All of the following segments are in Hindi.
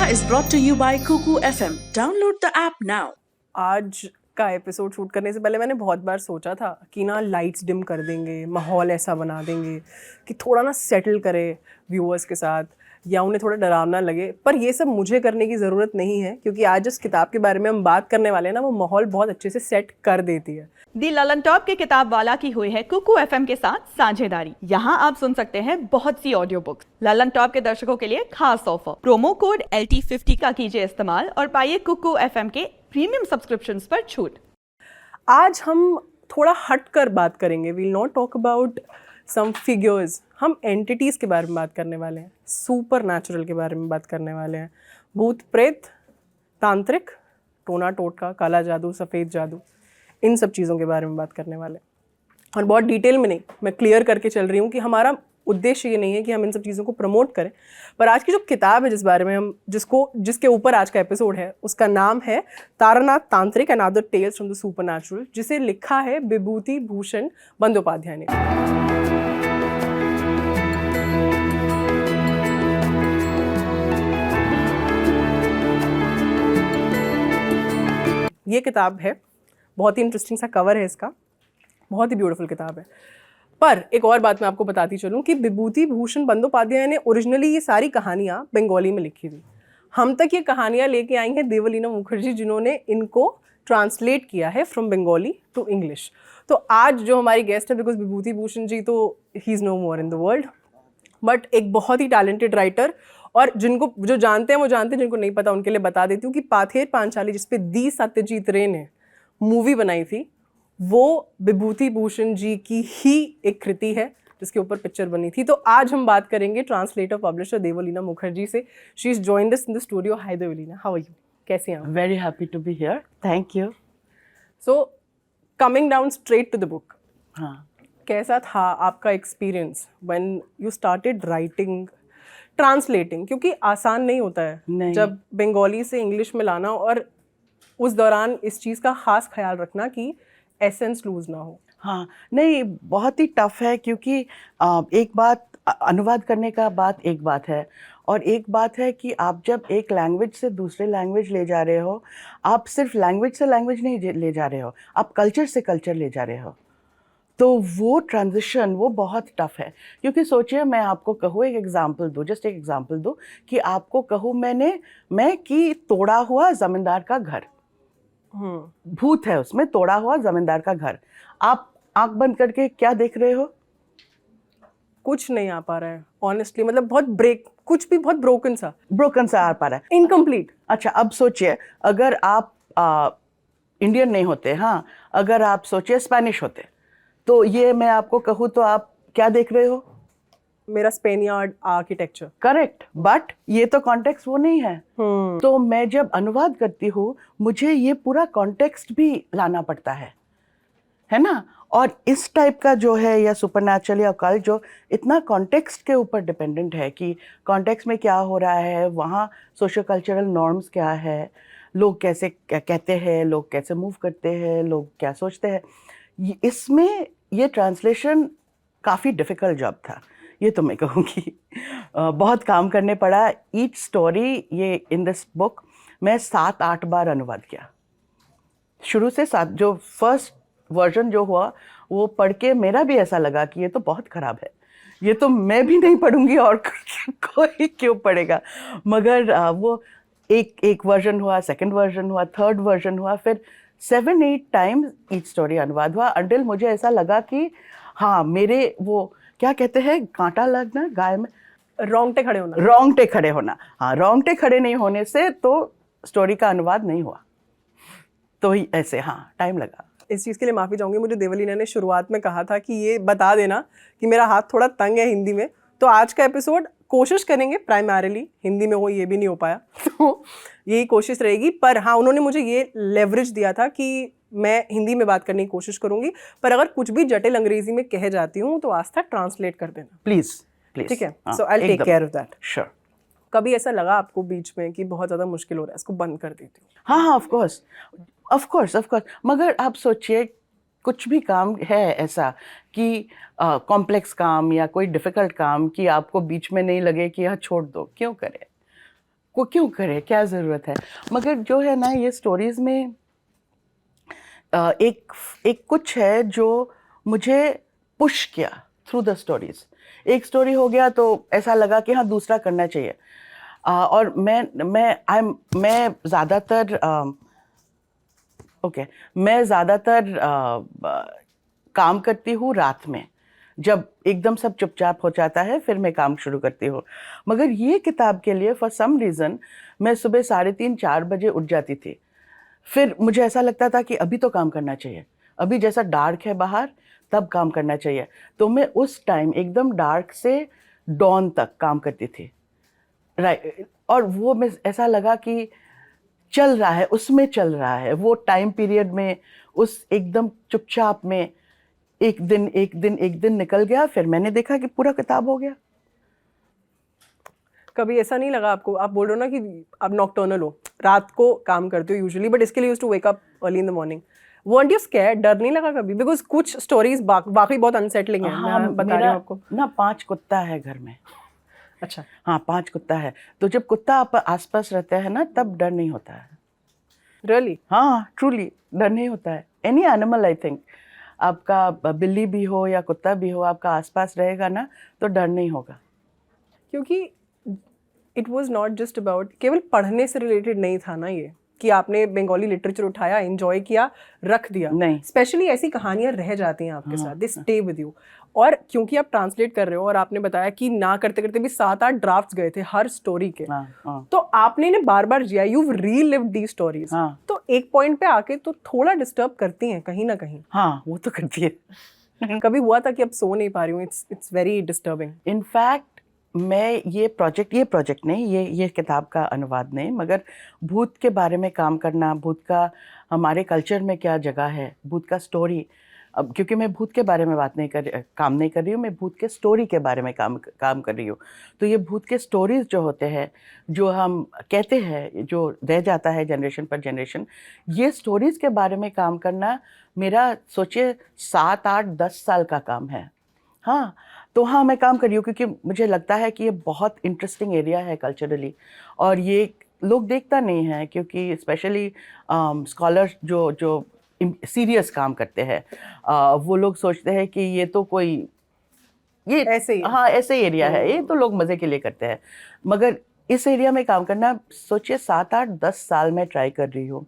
is brought to you by Kuku FM. Download the app now. आज का एपिसोड शूट करने से पहले मैंने बहुत बार सोचा था कि ना लाइट्स डिम कर देंगे, माहौल ऐसा बना देंगे कि थोड़ा ना सेटल करे व्यूअर्स के साथ या उन्हें थोड़ा डरावना लगे। पर ये सब मुझे करने की ज़रूरत नहीं है, क्योंकि आज जिस किताब के बारे में हम बात करने वाले हैं ना, वो माहौल बहुत अच्छे से सेट कर देती है। दी ललन टॉप के किताब वाला की हुई है कुकू एफएम के साथ साझेदारी। यहाँ आप सुन सकते हैं बहुत सी ऑडियो बुक्स। ललन टॉप के दर्शकों के लिए खास ऑफर, प्रोमो कोड LT50 का कीजिए इस्तेमाल और पाइए कुकू एफएम के प्रीमियम सब्सक्रिप्शंस पर छूट। आज हम थोड़ा हट कर बात करेंगे। We'll not talk about some figures, हम एंटिटीज़ के बारे में बात करने वाले हैं, सुपर नेचुरल के बारे में बात करने वाले हैं, भूत प्रेत, तांत्रिक, टोना टोटका, काला जादू, सफ़ेद जादू, इन सब चीज़ों के बारे में बात करने वाले हैं। और बहुत डिटेल में नहीं, मैं क्लियर करके चल रही हूँ कि हमारा उद्देश्य ये नहीं है कि हम इन सब चीज़ों को प्रमोट करें। पर आज की जो किताब है जिस बारे में हम जिसके ऊपर आज का एपिसोड है, उसका नाम है Taranath Tantrik and other tales from the supernatural, जिसे लिखा है विभूति भूषण बंदोपाध्याय ने। ये किताब है, बहुत ही इंटरेस्टिंग सा कवर है इसका, बहुत ही ब्यूटीफुल किताब है। पर एक और बात मैं आपको बताती चलूँ कि विभूति भूषण बंदोपाध्याय ने ओरिजिनली ये सारी कहानियाँ बंगाली में लिखी थी। हम तक ये कहानियाँ लेके आई हैं देवलीना मुखर्जी, जिन्होंने इनको ट्रांसलेट किया है फ्रॉम बंगाली टू इंग्लिश। तो आज जो हमारी गेस्ट है, बिकॉज विभूति भूषण जी तो he is no more in the world, but एक बहुत ही टैलेंटेड राइटर, और जिनको जो जानते हैं वो जानते हैं, जिनको नहीं पता उनके लिए बता देती हूँ कि पाथेर पांचाली, जिसपे दी सत्यजीत रे ने मूवी बनाई थी, वो विभूति भूषण जी की ही एक कृति है जिसके ऊपर पिक्चर बनी थी। तो आज हम बात करेंगे ट्रांसलेटर पब्लिशर देवलीना मुखर्जी से। She is joined us in the studio. Hi Devlina, how are you? कैसे हैं आप? Very happy to be here. Thank you. So coming down straight to the book, हाँ, कैसा था आपका experience when you started writing, translating? क्योंकि आसान नहीं होता है नहीं। जब बंगाली से इंग्लिश में लाना, और उस दौरान इस चीज़ का खास ख्याल रखना कि एसेंस लूज ना हो। हाँ, नहीं, बहुत ही टफ है, क्योंकि एक बात अनुवाद करने का बात एक बात है, और एक बात है कि आप जब एक लैंग्वेज से दूसरे लैंग्वेज ले जा रहे हो, आप सिर्फ लैंग्वेज से लैंग्वेज नहीं ले जा रहे हो, आप कल्चर से कल्चर ले जा रहे हो। तो वो ट्रांजिशन वो बहुत टफ है। क्योंकि सोचिए, मैं आपको कहूँ, एक एग्जांपल दूँ, जस्ट एक एग्जांपल दूँ कि आपको कहूँ मैं कि तोड़ा हुआ ज़मींदार का घर, भूत है उसमें, तोड़ा हुआ जमींदार का घर। आप आंख बंद करके क्या देख रहे हो? कुछ नहीं आ पा रहा है ऑनेस्टली, मतलब बहुत कुछ भी बहुत ब्रोकन सा आ पा रहा है, इनकम्प्लीट। अच्छा, अब सोचिए, अगर आप इंडियन नहीं होते, हाँ, अगर आप सोचिए स्पेनिश होते, तो ये मैं आपको कहूँ तो आप क्या देख रहे हो? मेरा स्पेनियार्ड आर्किटेक्चर। करेक्ट, बट ये तो कॉन्टेक्स्ट वो नहीं है। तो मैं जब अनुवाद करती हूँ, मुझे ये पूरा कॉन्टेक्स्ट भी लाना पड़ता है ना? और इस टाइप का जो है, या सुपरनैचुरल या कल्ट, जो इतना कॉन्टेक्स्ट के ऊपर डिपेंडेंट है कि कॉन्टेक्स्ट में क्या हो रहा है, वहाँ सोशो कल्चरल नॉर्म्स क्या है, लोग कैसे कहते हैं, लोग कैसे मूव करते हैं, लोग क्या सोचते हैं, इसमें ये ट्रांसलेशन काफ़ी डिफ़िकल्ट जॉब था, ये तो मैं कहूँगी। बहुत काम करने पड़ा। ईच स्टोरी, ये इन दिस बुक मैं 7-8 बार अनुवाद किया, शुरू से 7। जो फर्स्ट वर्जन जो हुआ, वो पढ़ के मेरा भी ऐसा लगा कि ये तो बहुत ख़राब है, ये तो मैं भी नहीं पढ़ूंगी, और कोई क्यों पढ़ेगा। मगर वो एक वर्जन हुआ, सेकंड वर्जन हुआ, थर्ड वर्जन हुआ, फिर 7-8 टाइम्स ईच स्टोरी अनुवाद हुआ, अंटिल मुझे ऐसा लगा कि हाँ, मेरे वो क्या कहते हैं, कांटा लगना गाय में, रोंगटे खड़े होना। हाँ, रोंगटे खड़े नहीं होने से तो स्टोरी का अनुवाद नहीं हुआ। तो ऐसे हाँ, टाइम लगा। इस चीज़ के लिए माफ़ी चाहूँगी। मुझे देवलीना ने शुरुआत में कहा था कि ये बता देना कि मेरा हाथ थोड़ा तंग है हिंदी में, तो आज का एपिसोड कोशिश करेंगे प्राइमरीली हिंदी में हो, ये भी नहीं हो पाया तो यही कोशिश रहेगी। पर हाँ, उन्होंने मुझे ये लेवरेज दिया था कि मैं हिंदी में बात करने की कोशिश करूँगी, पर अगर कुछ भी जटिल अंग्रेजी में कह जाती हूँ तो आस्था ट्रांसलेट कर देना प्लीज़। ठीक है? So I take care of that. Sure. कभी ऐसा लगा आपको बीच में कि बहुत ज़्यादा मुश्किल हो रहा है, इसको बंद कर देती हूँ? हाँ, ऑफ कोर्स। मगर आप सोचिए, कुछ भी काम है ऐसा कि कॉम्प्लेक्स काम या कोई डिफ़िकल्ट काम कि आपको बीच में नहीं लगे कि यह छोड़ दो, क्यों करें? को क्यों करे, क्या ज़रूरत है। मगर जो है ना ये स्टोरीज़ में एक कुछ है जो मुझे पुश किया थ्रू द स्टोरीज़। एक स्टोरी हो गया तो ऐसा लगा कि हाँ दूसरा करना चाहिए। और मैं ज़्यादातर मैं ज़्यादातर काम करती हूँ रात में, जब एकदम सब चुपचाप हो जाता है फिर मैं काम शुरू करती हूँ। मगर ये किताब के लिए फॉर सम रीज़न मैं सुबह 3:30-4 बजे उठ जाती थी। फिर मुझे ऐसा लगता था कि अभी तो काम करना चाहिए, अभी जैसा डार्क है बाहर तब काम करना चाहिए। तो मैं उस टाइम एकदम डार्क से डॉन तक काम करती थी, राइट। और वो मैं ऐसा लगा कि चल रहा है, उसमें चल रहा है वो टाइम पीरियड में, उस एकदम चुपचाप में एक दिन निकल गया। फिर मैंने देखा कि पूरा किताब हो गया। कभी ऐसा नहीं लगा आपको, आप बोल रहे हो ना कि आप नॉकटर्नल हो, रात को काम करते हो यूजुअली, बट इसके लिए used to wake up early in the morning, weren't you scared? डर नहीं लगा कभी? बिकॉज कुछ स्टोरीज वाकई बहुत अनसेटलिंग है। हाँ, मैं बता रही हूँ आपको ना 5 कुत्ता है घर में। अच्छा, हाँ 5 कुत्ता है, तो जब कुत्ता आप आसपास रहते हैं ना तब डर नहीं होता है। रियली? हाँ ट्रूली डर नहीं होता है। एनी एनिमल आई थिंक, आपका बिल्ली भी हो या कुत्ता भी हो, आपका आसपास रहेगा ना तो डर नहीं होगा। क्योंकि it was not just about केवल पढ़ने से रिलेटेड नहीं था ना ये, कि आपने बंगाली लिटरेचर उठाया, एंजॉय किया, रख दिया। नहीं। स्पेशली ऐसी कहानियां रह जाती हैं आपके साथ, दे स्टे विद यू। और क्योंकि आप ट्रांसलेट कर रहे हो और आपने बताया कि ना करते करते भी 7-8 ड्राफ्ट्स गए थे हर स्टोरी के, तो आपने इन्हें बार बार जिया, यू रीलिव्ड दी स्टोरीज। तो एक पॉइंट पे आके तो थोड़ा डिस्टर्ब करती हैं कहीं ना कहीं। हाँ वो तो करती है। कभी हुआ था कि अब सो नहीं पा रही हूँ, इट्स वेरी डिस्टर्बिंग? इनफैक्ट मैं ये प्रोजेक्ट नहीं, ये किताब का अनुवाद नहीं, मगर भूत के बारे में काम करना, भूत का हमारे कल्चर में क्या जगह है, भूत का स्टोरी। अब क्योंकि मैं भूत के बारे में काम नहीं कर रही हूँ, मैं भूत के स्टोरी के बारे में काम कर रही हूँ। तो ये भूत के स्टोरीज जो होते हैं, जो हम कहते हैं, जो रह जाता है जनरेशन पर जनरेशन, ये स्टोरीज के बारे में काम करना मेरा सोचिए 7-8-10 साल का काम है। हाँ तो हाँ मैं काम कर रही हूँ क्योंकि मुझे लगता है कि ये बहुत इंटरेस्टिंग एरिया है कल्चरली, और ये लोग देखता नहीं है क्योंकि स्पेशली स्कॉलर जो सीरियस काम करते हैं, वो लोग सोचते हैं कि ये तो कोई ये ऐसे ही, हाँ ऐसे एरिया है, ये तो लोग मज़े के लिए करते हैं। मगर इस एरिया में काम करना सोचिए 7-8-10 साल में ट्राई कर रही हूँ।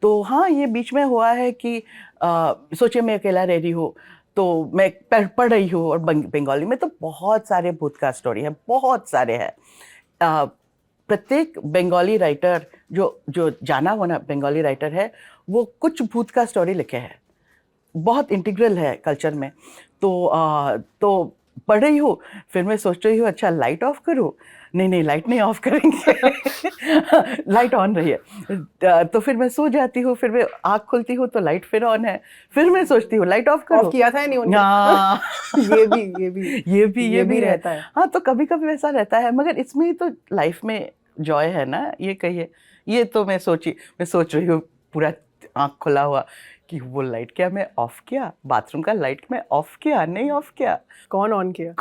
तो हाँ ये बीच में हुआ है कि सोचिए मैं अकेला रह रही हूँ, तो मैं पढ़ रही हूँ, और बंगाली में तो बहुत सारे भूत का स्टोरी है, बहुत सारे हैं। प्रत्येक बंगाली राइटर जो जाना हुआ बंगाली राइटर है, वो कुछ भूत का स्टोरी लिखे हैं, बहुत इंटीग्रल है कल्चर में। तो पढ़ रही हूँ, फिर मैं सोच रही हूँ अच्छा लाइट ऑफ करूँ, नहीं लाइट नहीं ऑफ करेंगे लाइट ऑन रही है। तो फिर मैं सो जाती हूँ, फिर मैं आँख खुलती हूँ तो लाइट फिर ऑन है, फिर मैं सोचती हूँ लाइट ऑफ करूँ। ऑफ किया था या नहीं उन्होंने? हाँ ये भी रहता है। हाँ तो कभी कभी वैसा रहता है, मगर इसमें ही तो लाइफ में जॉय है ना, ये कहिए। ये तो मैं सोच रही हूँ पूरा आँख खुला हुआ कि वो लाइट क्या मैं ऑफ किया, बाथरूम का लाइट मैं ऑफ किया, नहीं ऑफ किया, कौन ऑन किया?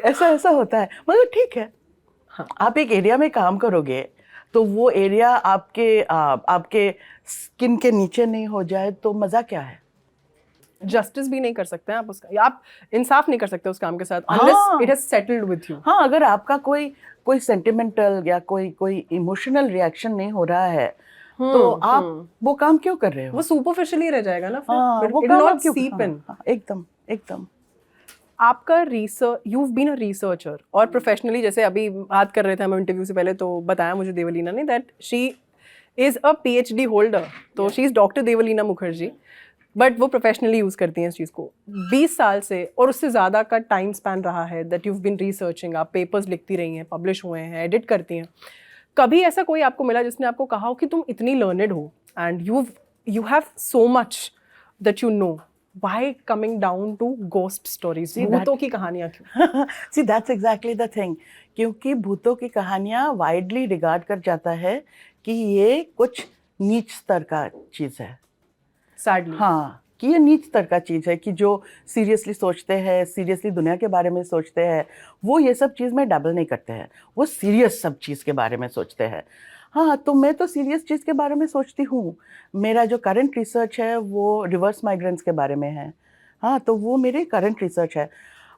ऐसा होता है। मगर ठीक है, हाँ, आप एक एरिया में काम करोगे तो वो एरिया आपके स्किन के नीचे नहीं हो जाए तो मज़ा क्या है। जस्टिस भी नहीं कर सकते हैं आप उसका, आप इंसाफ नहीं कर सकते उस काम के साथ unless it has settled with you। हाँ अगर आपका कोई सेंटिमेंटल या कोई इमोशनल रिएक्शन नहीं हो रहा है तो आप वो काम क्यों कर रहे हो? वो सुपरफिशियली रह जाएगा ना फिर। हाँ, वो It काम will आप not क्यों? seep in। हाँ, एकदम। आपका research, you've been a researcher, और प्रोफेशनली जैसे अभी बात कर रहे थे हम इंटरव्यू से पहले, तो बताया मुझे देवलीना ने that she is a PhD holder, तो she is doctor Devalina Mukherjee, but वो प्रोफेशनली यूज़ करती हैं इस चीज़ को 20 साल से और उससे ज़्यादा का टाइम स्पैन रहा है दैट you've been researching। आप पेपर्स लिखती रही हैं, पब्लिश हुए हैं, एडिट करती हैं। कभी ऐसा कोई आपको मिला जिसने आपको कहा हो कि तुम इतनी लर्नेड हो and you have so much that you know, why coming down to ghost stories? भूतों की कहानियाँ क्यों? See that's exactly the thing, क्योंकि भूतों की कहानियाँ वाइडली रिगार्ड कर जाता है कि ये कुछ नीच स्तर का चीज़ है। Sadly। हाँ कि ये नीच स्तर का चीज़ है कि जो सीरियसली सोचते हैं, सीरियसली दुनिया के बारे में सोचते हैं, वो ये सब चीज़ में डबल नहीं करते हैं, वो सीरियस सब चीज़ के बारे में सोचते हैं। हाँ, तो मैं तो सीरियस चीज़ के बारे में सोचती हूँ। मेरा जो करंट रिसर्च है वो रिवर्स माइग्रेंट्स के बारे में है। हाँ, तो वो मेरे करंट रिसर्च है।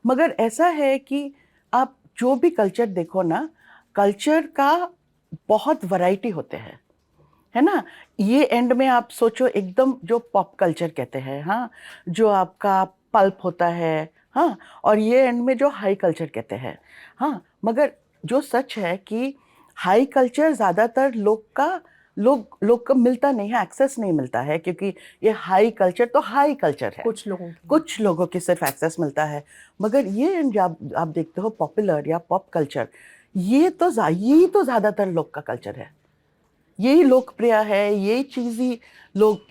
मगर ऐसा है कि आप जो भी कल्चर देखो ना, कल्चर का बहुत वैरायटी होते हैं, है ना। ये एंड में आप सोचो एकदम जो पॉप कल्चर कहते हैं, हाँ, जो आपका पल्प होता है, हाँ, और ये एंड में जो हाई कल्चर कहते हैं, हाँ। मगर जो सच है कि हाई कल्चर ज़्यादातर लोग को मिलता नहीं है, एक्सेस नहीं मिलता है, क्योंकि ये हाई कल्चर तो हाई कल्चर है, कुछ लोगों की सिर्फ एक्सेस मिलता है। मगर ये जब आप देखते हो पॉपुलर या पॉप कल्चर, यही तो ज़्यादातर लोग का कल्चर है, यही लोकप्रिय है, यही चीज़ ही लोग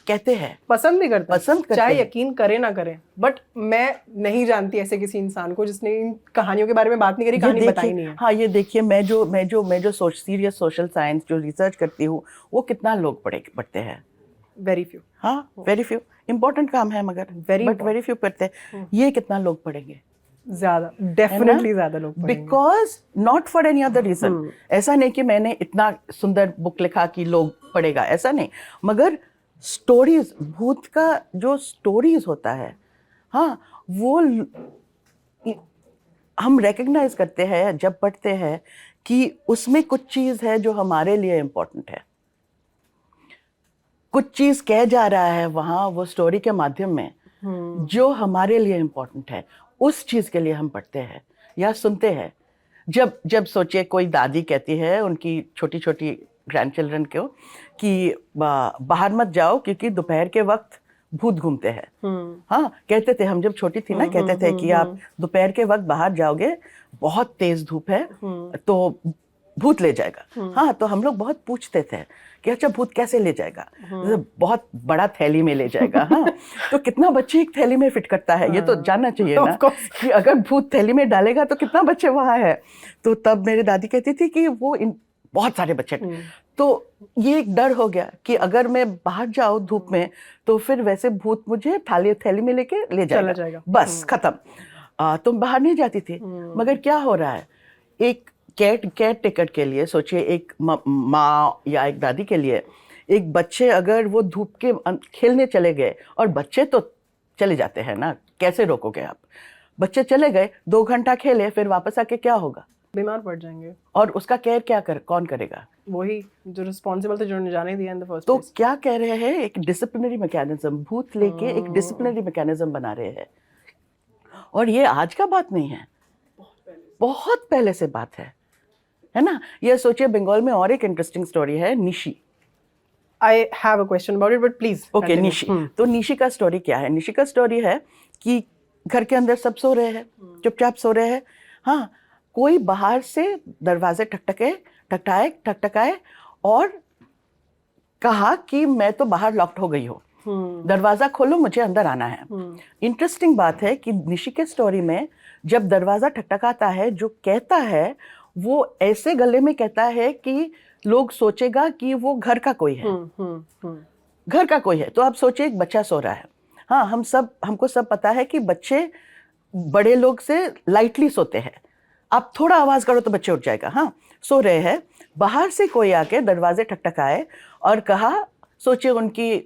कहते हैं, पसंद भी करते हैं, चाहे हैं। यकीन करें ना करें। बट मैं नहीं जानती ऐसे किसी इंसान को जिसने इन कहानियों के बारे में बात नहीं करी, कहानी बताई नहीं है। हाँ, ये देखिए, मैं जो सीरियस सोशल साइंस जो रिसर्च करती हूँ, वो कितना लोग पढ़ते हैं? Very few. हाँ, वेरी फ्यू। इम्पोर्टेंट काम है मगर वेरी फ्यू पढ़ते हैं। ये कितना लोग पढ़ेंगे? ज्यादा, डेफिनेटली ज्यादा लोग पढ़ेंगे। Because not for any other reason. ऐसा नहीं कि मैंने इतना सुंदर बुक लिखा कि लोग पढ़ेगा, ऐसा नहीं। मगर स्टोरीज, भूत का जो स्टोरीज होता है, हाँ, वो हम रिकग्नाइज करते हैं जब पढ़ते हैं कि उसमें कुछ चीज़ है जो हमारे लिए इम्पोर्टेंट है, कुछ चीज़ कह जा रहा है वहाँ वो स्टोरी के माध्यम में जो हमारे लिए इम्पोर्टेंट है। उस चीज़ के लिए हम पढ़ते हैं या सुनते हैं। जब सोचिए कोई दादी कहती है उनकी छोटी छोटी ग्रैंड चिल्ड्रन को कि बाहर मत जाओ क्योंकि दोपहर के वक्त भूत घूमते हैं। हाँ, कहते थे, हम जब छोटी थी ना, कहते थे कि आप दोपहर के वक्त बाहर जाओगे, बहुत तेज धूप है, तो भूत ले जाएगा। हाँ, तो हम लोग बहुत पूछते थे कि अच्छा भूत कैसे ले जाएगा? तो बहुत बड़ा थैली में ले जाएगा। हाँ, तो कितना बच्चे एक थैली में फिट करता है, ये तो जानना चाहिए ना कि अगर भूत थैली में डालेगा तो कितना बच्चे वहाँ है। तो तब मेरी दादी कहती थी कि वो बहुत सारे बच्चे। तो ये एक डर हो गया कि अगर मैं बाहर जाऊँ धूप में तो फिर वैसे भूत मुझे थैली में लेके ले जाएगा। बस खत्म। तुम बाहर नहीं जाती थी। मगर क्या हो रहा है, एक केयर टेकर के लिए सोचिए, एक माँ या एक दादी के लिए, एक बच्चे अगर वो धूप के खेलने चले गए, और बच्चे तो चले जाते हैं ना, कैसे रोकोगे आप? बच्चे चले गए, 2 घंटा खेले, फिर वापस आके क्या होगा? बीमार पड़ जाएंगे। और उसका केयर कौन करेगा? वही जो रिस्पॉन्सिबल थे, जिन्होंने जाने दिया इन द फर्स्ट तो प्लेस। क्या कह रहे हैं, एक डिसिप्लिनरी मैकेनिज्म, भूत लेके एक डिसिप्लिनरी मैकेनिज्म बना रहे हैं। और ये आज का बात नहीं है, बहुत पहले से बात है ना। ये सोचिए, बंगाल में और एक इंटरेस्टिंग स्टोरी है, Nishi. I have a question about it, but please. Okay, Nishi. तो निशी का स्टोरी क्या है? निशी का स्टोरी है कि घर के अंदर सब सो रहे हैं, चुपचाप सो रहे हैं। हाँ, कोई बाहर से दरवाजे ठकठकाए और कहा कि मैं तो बाहर लॉक्ड हो गई हूँ, दरवाजा खोलो, मुझे अंदर आना है। इंटरेस्टिंग बात है कि निशी के स्टोरी में जब दरवाजा ठकठकाता है, जो कहता है वो ऐसे गले में कहता है कि लोग सोचेगा कि वो घर का कोई है, घर का कोई है। तो आप सोचिए, एक बच्चा सो रहा है। हाँ, हमको सब पता है कि बच्चे बड़े लोग से लाइटली सोते हैं। आप थोड़ा आवाज करो तो बच्चे उठ जाएगा। हाँ, सो रहे हैं, बाहर से कोई आके दरवाजे ठकठकाए और कहा, सोचिए उनकी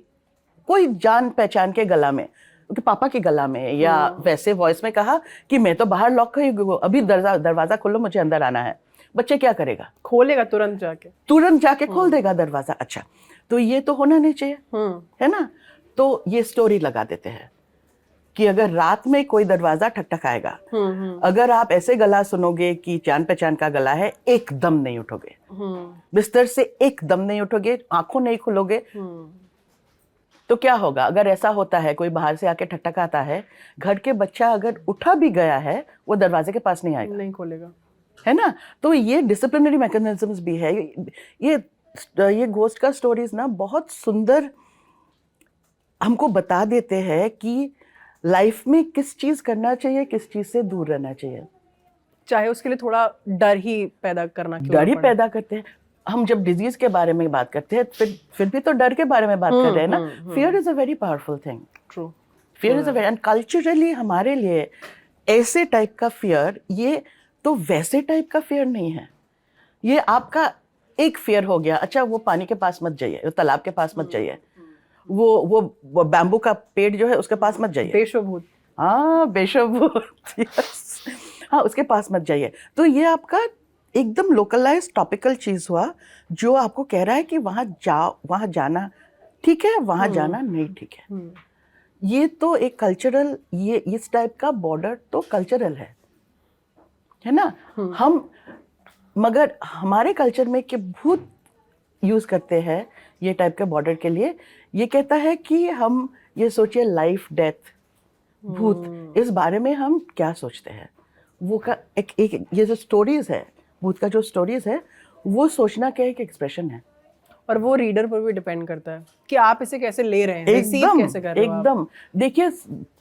कोई जान पहचान के गला में, उनके पापा के गला में या वैसे वॉइस में कहा कि मैं तो बाहर लॉक हुई हूँ, अभी दरवाजा खोलो, मुझे अंदर आना है। बच्चे क्या करेगा? खोलेगा, तुरंत जाके खोल देगा दरवाजा। अच्छा, तो ये तो होना नहीं चाहिए, है ना। तो ये स्टोरी लगा देते हैं कि अगर रात में कोई दरवाजा ठकठकाएगा, अगर आप ऐसे गला सुनोगे कि जान पहचान का गला है, एकदम नहीं उठोगे, बिस्तर से एकदम नहीं उठोगे, आंखों नहीं खोलोगे। तो क्या होगा अगर ऐसा होता है, कोई बाहर से आके ठकठकाता है, घर के बच्चा अगर उठा भी गया है, वो दरवाजे के पास नहीं आएगा, नहीं खोलेगा, है ना। तो ये डिसिप्लिनरी मैकेनिज्म्स भी है। ये घोस्ट का स्टोरीज ना बहुत सुंदर हमको बता देते हैं कि लाइफ में किस चीज करना चाहिए, किस चीज से दूर रहना चाहिए। चाहे उसके लिए थोड़ा डर ही पैदा करना, डर ही पैदा करते हैं। हम जब डिजीज के बारे में बात करते हैं फिर भी तो डर के बारे में बात कर रहे हैं ना. Fear is a very powerful thing. True. Fear is a very, and culturally हमारे लिए ऐसे टाइप का फियर, ये तो वैसे टाइप का फियर नहीं है. ये आपका एक फियर हो गया, अच्छा वो पानी के पास मत जाइए, वो तालाब के पास मत जाइए, वो बैम्बू का पेड़ जो है उसके पास मत जाइए. बेशुभूत. हाँ, बेशुभूत. yes. हाँ, उसके पास मत जाइए. तो ये आपका एकदम लोकलाइज टॉपिकल चीज हुआ जो आपको कह रहा है कि वहाँ जाओ, वहाँ जाना ठीक है, वहाँ जाना नहीं ठीक है. ये तो एक कल्चरल, ये इस टाइप का बॉर्डर तो कल्चरल है ना. हम मगर हमारे कल्चर में कि भूत यूज करते हैं ये टाइप के बॉर्डर के लिए. ये कहता है कि हम ये सोचिए लाइफ डेथ भूत, इस बारे में हम क्या सोचते हैं. वो का एक ये जो स्टोरीज है, भूत का जो स्टोरीज है, वो सोचना क्या एक एक्सप्रेशन है. और वो रीडर पर भी डिपेंड करता है कि आप इसे कैसे ले रहे हैं, रिसीव कैसे कर रहे हो. एकदम. देखिए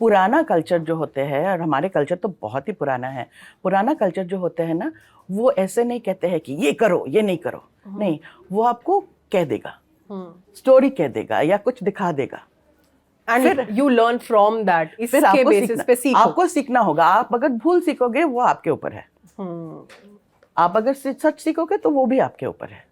पुराना कल्चर जो होते हैं, और हमारे कल्चर तो बहुत ही पुराना है. पुराना कल्चर जो होते हैं ना, वो ऐसे नहीं कहते हैं कि ये करो ये नहीं करो. नहीं, वो आपको कह देगा, स्टोरी कह देगा या कुछ दिखा देगा. And you learn from that. फिर इसके बेसिस पे सीखो. आपको सीखना होगा. आप अगर भूल सीखोगे वो आपके ऊपर है. आप अगर सच सीखोगे तो वो भी आपके ऊपर है.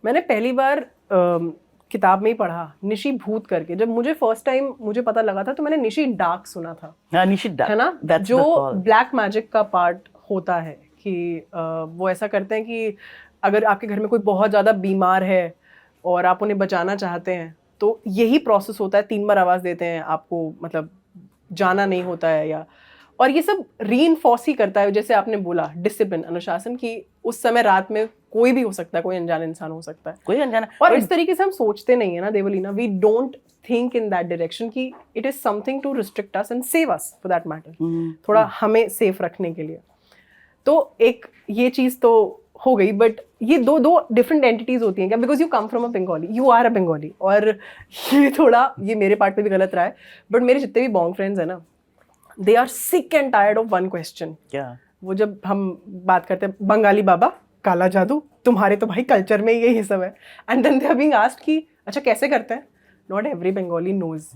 मैंने पहली बार किताब में ही पढ़ा निशी भूत करके. जब मुझे फर्स्ट टाइम मुझे पता लगा था तो मैंने निशी डार्क सुना था. निशी डार्क है ना, जो ब्लैक मैजिक का पार्ट होता है कि वो ऐसा करते हैं कि अगर आपके घर में कोई बहुत ज़्यादा बीमार है और आप उन्हें बचाना चाहते हैं तो यही प्रोसेस होता है. 3 बार आवाज़ देते हैं आपको, मतलब जाना नहीं होता है या. और ये सब रीइंफोर्स ही करता है, जैसे आपने बोला डिसिप्लिन, अनुशासन की. उस समय रात में कोई भी हो सकता है, कोई अनजान इंसान हो सकता है, कोई अनजाना. और इस तरीके से हम सोचते नहीं है ना Devalina. We don't think in that direction कि it is something to restrict us and save us for that matter. थोड़ा हमें सेफ रखने के लिए. तो एक ये चीज तो हो गई. बट ये दो डिफरेंट एंटिटीज होती हैं क्या? Because you come from a Bengali, you are a Bengali. और ये थोड़ा, ये मेरे पार्ट पे भी गलत रहा है, बट मेरे जितने भी बॉन्ग फ्रेंड्स हैं ना, they are sick and tired of one question. क्या? वो जब हम बात करते हैं बंगाली बाबा काला जादू, तुम्हारे तो भाई कल्चर में यही सब है. And then they are being asked कि अच्छा कैसे करते हैं. Not every Bengali knows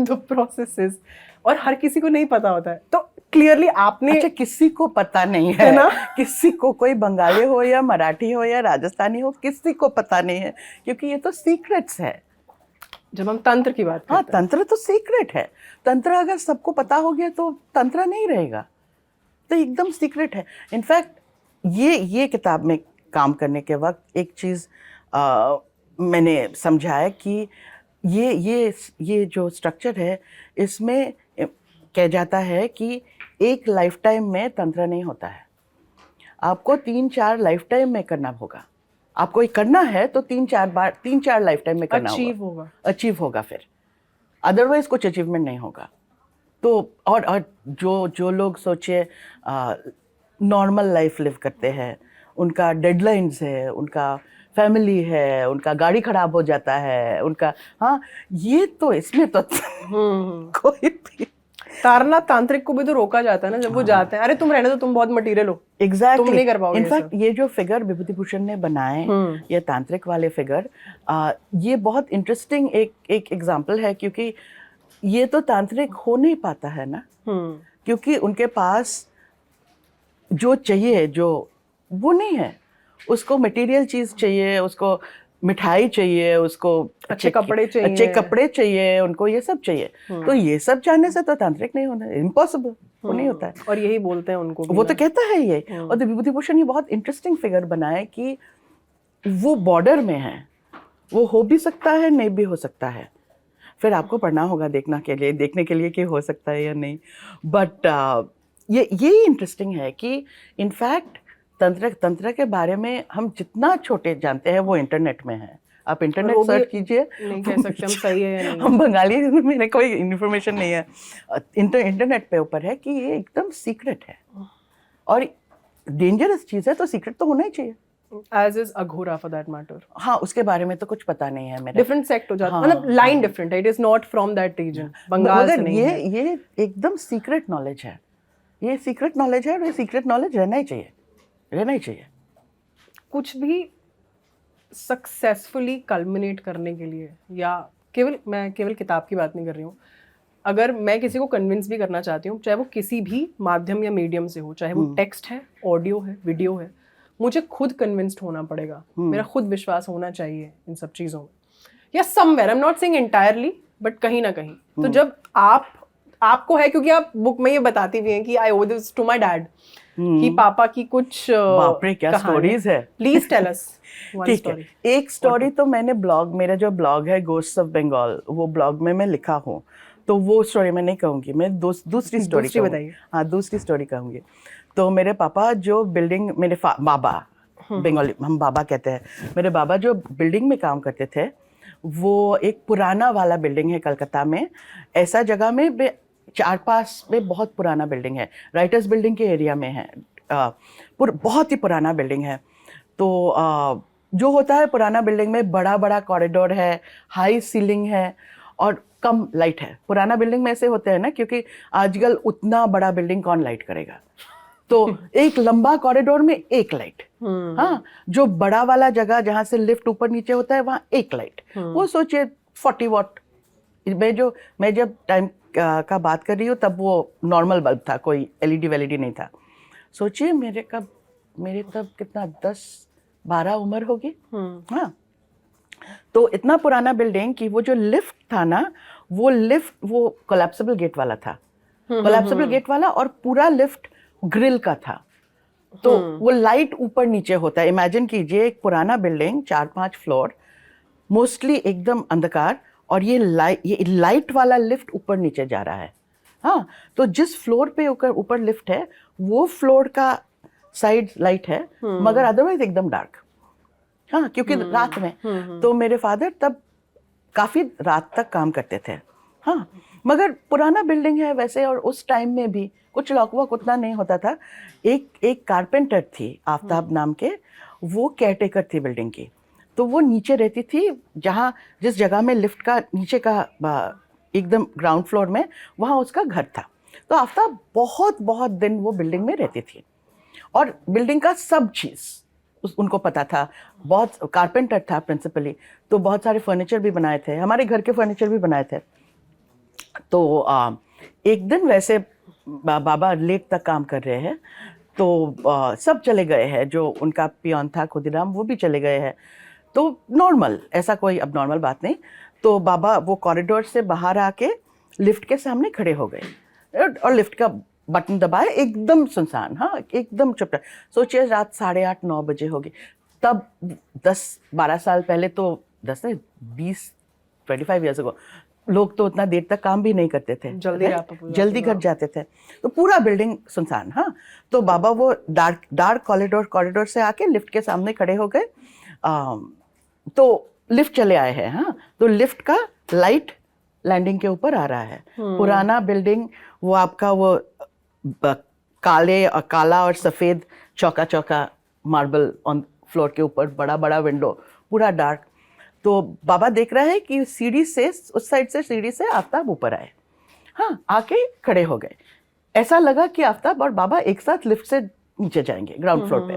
the processes, और हर किसी को नहीं पता होता है. तो क्लियरली आपने, अच्छा किसी को पता नहीं है ना, किसी को, कोई बंगाली हो या मराठी हो या राजस्थानी हो, किसी को पता नहीं है, क्योंकि ये तो सीक्रेट्स है. जब हम तंत्र की बात करते हैं, तंत्र तो सीक्रेट है. तंत्र अगर सबको पता हो गया तो तंत्र नहीं रहेगा. तो एकदम सीक्रेट है. इनफैक्ट ये किताब में काम करने के वक्त एक चीज़ मैंने समझा है कि ये जो स्ट्रक्चर है, इसमें कह जाता है कि एक लाइफ टाइम में तंत्र नहीं होता है. आपको 3-4 लाइफ टाइम में करना होगा. आपको ये करना है तो 3-4 लाइफ टाइम में करना अचीव होगा. फिर अदरवाइज कुछ अचीवमेंट नहीं होगा. तो और जो लोग सोचिए नॉर्मल लाइफ लिव करते हैं, उनका डेडलाइंस है, उनका फैमिली है, उनका गाड़ी खराब हो जाता है, उनका, हाँ, ये तो इसमें तो कोई भी तारना तांत्रिक को भी तो रोका जाता है ना जब वो जाते हैं. अरे तुम रहने दो, तुम बहुत मटेरियल हो. एग्जैक्टली. तुम नहीं कर पाओगे. इनफैक्ट ये जो फिगर विभूति भूषण ने बनाए, ये तांत्रिक वाले फिगर, ये बहुत इंटरेस्टिंग एक एग्जांपल है, क्योंकि ये तो तांत्रिक हो नहीं पाता है ना, क्योंकि उनके पास जो चाहिए, जो वो नहीं है. उसको मटेरियल चीज चाहिए, उसको मिठाई चाहिए, उसको अच्छे कपड़े चाहिए, उनको ये सब चाहिए. तो ये सब चाहने से तो तांत्रिक नहीं होना, इम्पॉसिबल. वो नहीं होता है. और यही बोलते हैं उनको, वो तो कहता है ये. और विभूति भूषण ये बहुत इंटरेस्टिंग फिगर बनाए कि वो बॉर्डर में है, वो हो भी सकता है, नहीं भी हो सकता है. फिर आपको पढ़ना होगा देखने के लिए कि हो सकता है या नहीं. बट ये इंटरेस्टिंग है कि इनफैक्ट तंत्र के बारे में हम जितना छोटे जानते हैं वो इंटरनेट में है. आप इंटरनेट सर्च कीजिए. नहीं कह सकते हम सही है या नहीं. हम बंगाली, मेरे कोई इन्फॉर्मेशन नहीं है. इंटरनेट पे ऊपर है कि ये एकदम सीक्रेट है और डेंजरस चीज़ है, तो सीक्रेट तो होना ही चाहिए. As is Aghora for that matter. हाँ, उसके बारे में तो कुछ पता नहीं है मेरा. डिफरेंट सेक्ट हो जाता है, मतलब लाइन डिफरेंट है. It is not from that reason. Bengal से नहीं है. ये एकदम सीक्रेट नॉलेज है. ये सीक्रेट नॉलेज है और ये सीक्रेट नॉलेज रहना ही चाहिए. कुछ भी सक्सेसफुली कल्मिनेट करने के लिए, या मैं केवल किताब की बात नहीं कर रही हूँ, अगर मैं किसी को कन्विंस भी करना चाहती हूँ, चाहे वो किसी भी माध्यम या मीडियम से हो, चाहे वो टेक्स्ट है, ऑडियो है, वीडियो है, मुझे खुद कन्विंस्ड होना पड़ेगा, मेरा खुद विश्वास होना चाहिए इन सब चीज़ों में, या somewhere, I am not saying entirely, but कहीं ना कहीं। तो जब आपको है, क्योंकि आप बुक में ये बताती भी हैं कि आई ओ दिस टू माय डैड, कि पापा की कुछ बाप रे क्या स्टोरीज है, प्लीज टेल अस वन ठीक स्टोरी। है। एक स्टोरी तो मैंने मेरा जो ब्लॉग है घोस्ट्स ऑफ बंगाल, वो ब्लॉग में मैं लिखा हूँ, तो वो स्टोरी मैं नहीं कहूँगी, मैं दूसरी स्टोरी बताइए। हाँ, दूसरी स्टोरी कहूँगी। तो मेरे पापा जो बिल्डिंग, मेरे बाबा, बंगाली हम बाबा कहते हैं, मेरे बाबा जो बिल्डिंग में काम करते थे, वो एक पुराना वाला बिल्डिंग है कलकत्ता में, ऐसा जगह में 4-5 में बहुत पुराना बिल्डिंग है, राइटर्स बिल्डिंग के एरिया में है, बहुत ही पुराना बिल्डिंग है। तो जो होता है पुराना बिल्डिंग में, बड़ा बड़ा कॉरिडोर है, हाई सीलिंग है और कम लाइट है। पुराना बिल्डिंग में ऐसे होते हैं ना, क्योंकि आजकल उतना बड़ा बिल्डिंग कौन लाइट करेगा, तो एक लंबा कॉरिडोर में एक लाइट, हाँ, जो बड़ा वाला जगह जहाँ से लिफ्ट ऊपर नीचे होता है वहाँ एक लाइट। वो सोचिए 40 वॉट। मैं जब टाइम का बात कर रही हूँ तब वो नॉर्मल बल्ब था, कोई एलईडी वेलईडी नहीं था। सोचिए मेरे तब कितना 10-12 उम्र होगी, हाँ। तो इतना पुराना बिल्डिंग कि वो जो लिफ्ट था ना, वो कोलैप्सिबल गेट वाला था, कोलैप्सिबल गेट वाला, और पूरा लिफ्ट ग्रिल का था। तो वो लाइट ऊपर नीचे होता है। इमेजिन कीजिए एक पुराना बिल्डिंग, 4-5 फ्लोर, मोस्टली एकदम अंधकार, और ये लाइट वाला लिफ्ट ऊपर नीचे जा रहा है, हाँ। तो जिस फ्लोर पे ऊपर लिफ्ट है वो फ्लोर का साइड लाइट है, मगर अदरवाइज एकदम डार्क, हाँ, क्योंकि रात में। तो मेरे फादर तब काफ़ी रात तक काम करते थे, हाँ, मगर पुराना बिल्डिंग है वैसे, और उस टाइम में भी कुछ लॉक वॉक उतना नहीं होता था। एक कारपेंटर थी आफ्ताब नाम के, वो केयरटेकर थी बिल्डिंग की, तो वो नीचे रहती थी, जिस जगह में लिफ्ट का नीचे का एकदम ग्राउंड फ्लोर में, वहाँ उसका घर था। तो आफ्ताब बहुत दिन वो बिल्डिंग में रहती थी, और बिल्डिंग का सब चीज़ उनको पता था। बहुत कारपेंटर था प्रिंसिपली, तो बहुत सारे फर्नीचर भी बनाए थे, हमारे घर के फर्नीचर भी बनाए थे। तो एक दिन वैसे बाबा लेट तक काम कर रहे हैं, तो सब चले गए हैं, जो उनका पियोन था खुदीराम, वो भी चले गए हैं। तो नॉर्मल, ऐसा कोई अब नॉर्मल बात नहीं। तो बाबा वो कॉरिडोर से बाहर आके लिफ्ट के सामने खड़े हो गए, और लिफ्ट का बटन दबाए, एकदम सुनसान, हाँ, एकदम चुप। सोचिए रात 8:30-9 बजे होगी तब, 10-12 साल पहले, तो 20-25 ईयर्स अगो, लोग तो उतना देर तक काम भी नहीं करते थे, जल्दी घर जाते थे। तो पूरा बिल्डिंग सुनसान, हाँ। तो बाबा वो डार्क कॉरिडोर से आके लिफ्ट के सामने खड़े हो गए। तो लिफ्ट चले आए हैं, हाँ। तो लिफ्ट का लाइट लैंडिंग के ऊपर आ रहा है। पुराना बिल्डिंग, वो आपका वो काला और सफ़ेद चौका मार्बल ऑन फ्लोर के ऊपर, बड़ा विंडो, पूरा डार्क। तो बाबा देख रहा है कि सीढ़ी से, उस साइड से सीढ़ी से आफ्ताब ऊपर आए, हाँ, आके खड़े हो गए। ऐसा लगा कि आफ्ताब और बाबा एक साथ लिफ्ट से नीचे जाएंगे ग्राउंड फ्लोर पे।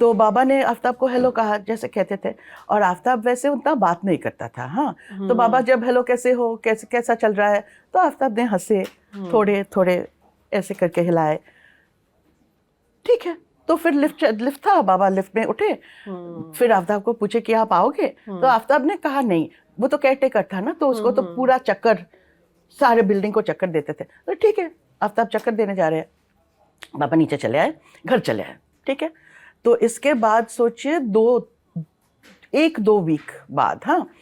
तो बाबा ने आफ्ताब को हेलो कहा, जैसे कहते थे, और आफ्ताब वैसे उतना बात नहीं करता था, हाँ। तो बाबा जब हेलो कैसे हो, कैसा चल रहा है, तो आफ्ताब ने हंसे, थोड़े ऐसे करके हिलाए, ठीक है। तो फिर लिफ्ट था, बाबा लिफ्ट में उठे, फिर आफ्ताब को पूछे कि आप आओगे, तो आफ्ताब ने कहा नहीं, वो तो केयरटेकर था ना, तो उसको तो पूरा चक्कर, सारे बिल्डिंग को चक्कर देते थे, तो ठीक है, आफ्ताब चक्कर देने जा रहे हैं। बाबा नीचे चले आए, घर चले आए, ठीक है। तो इसके बाद सोचिए 1-2 वीक बाद, हाँ,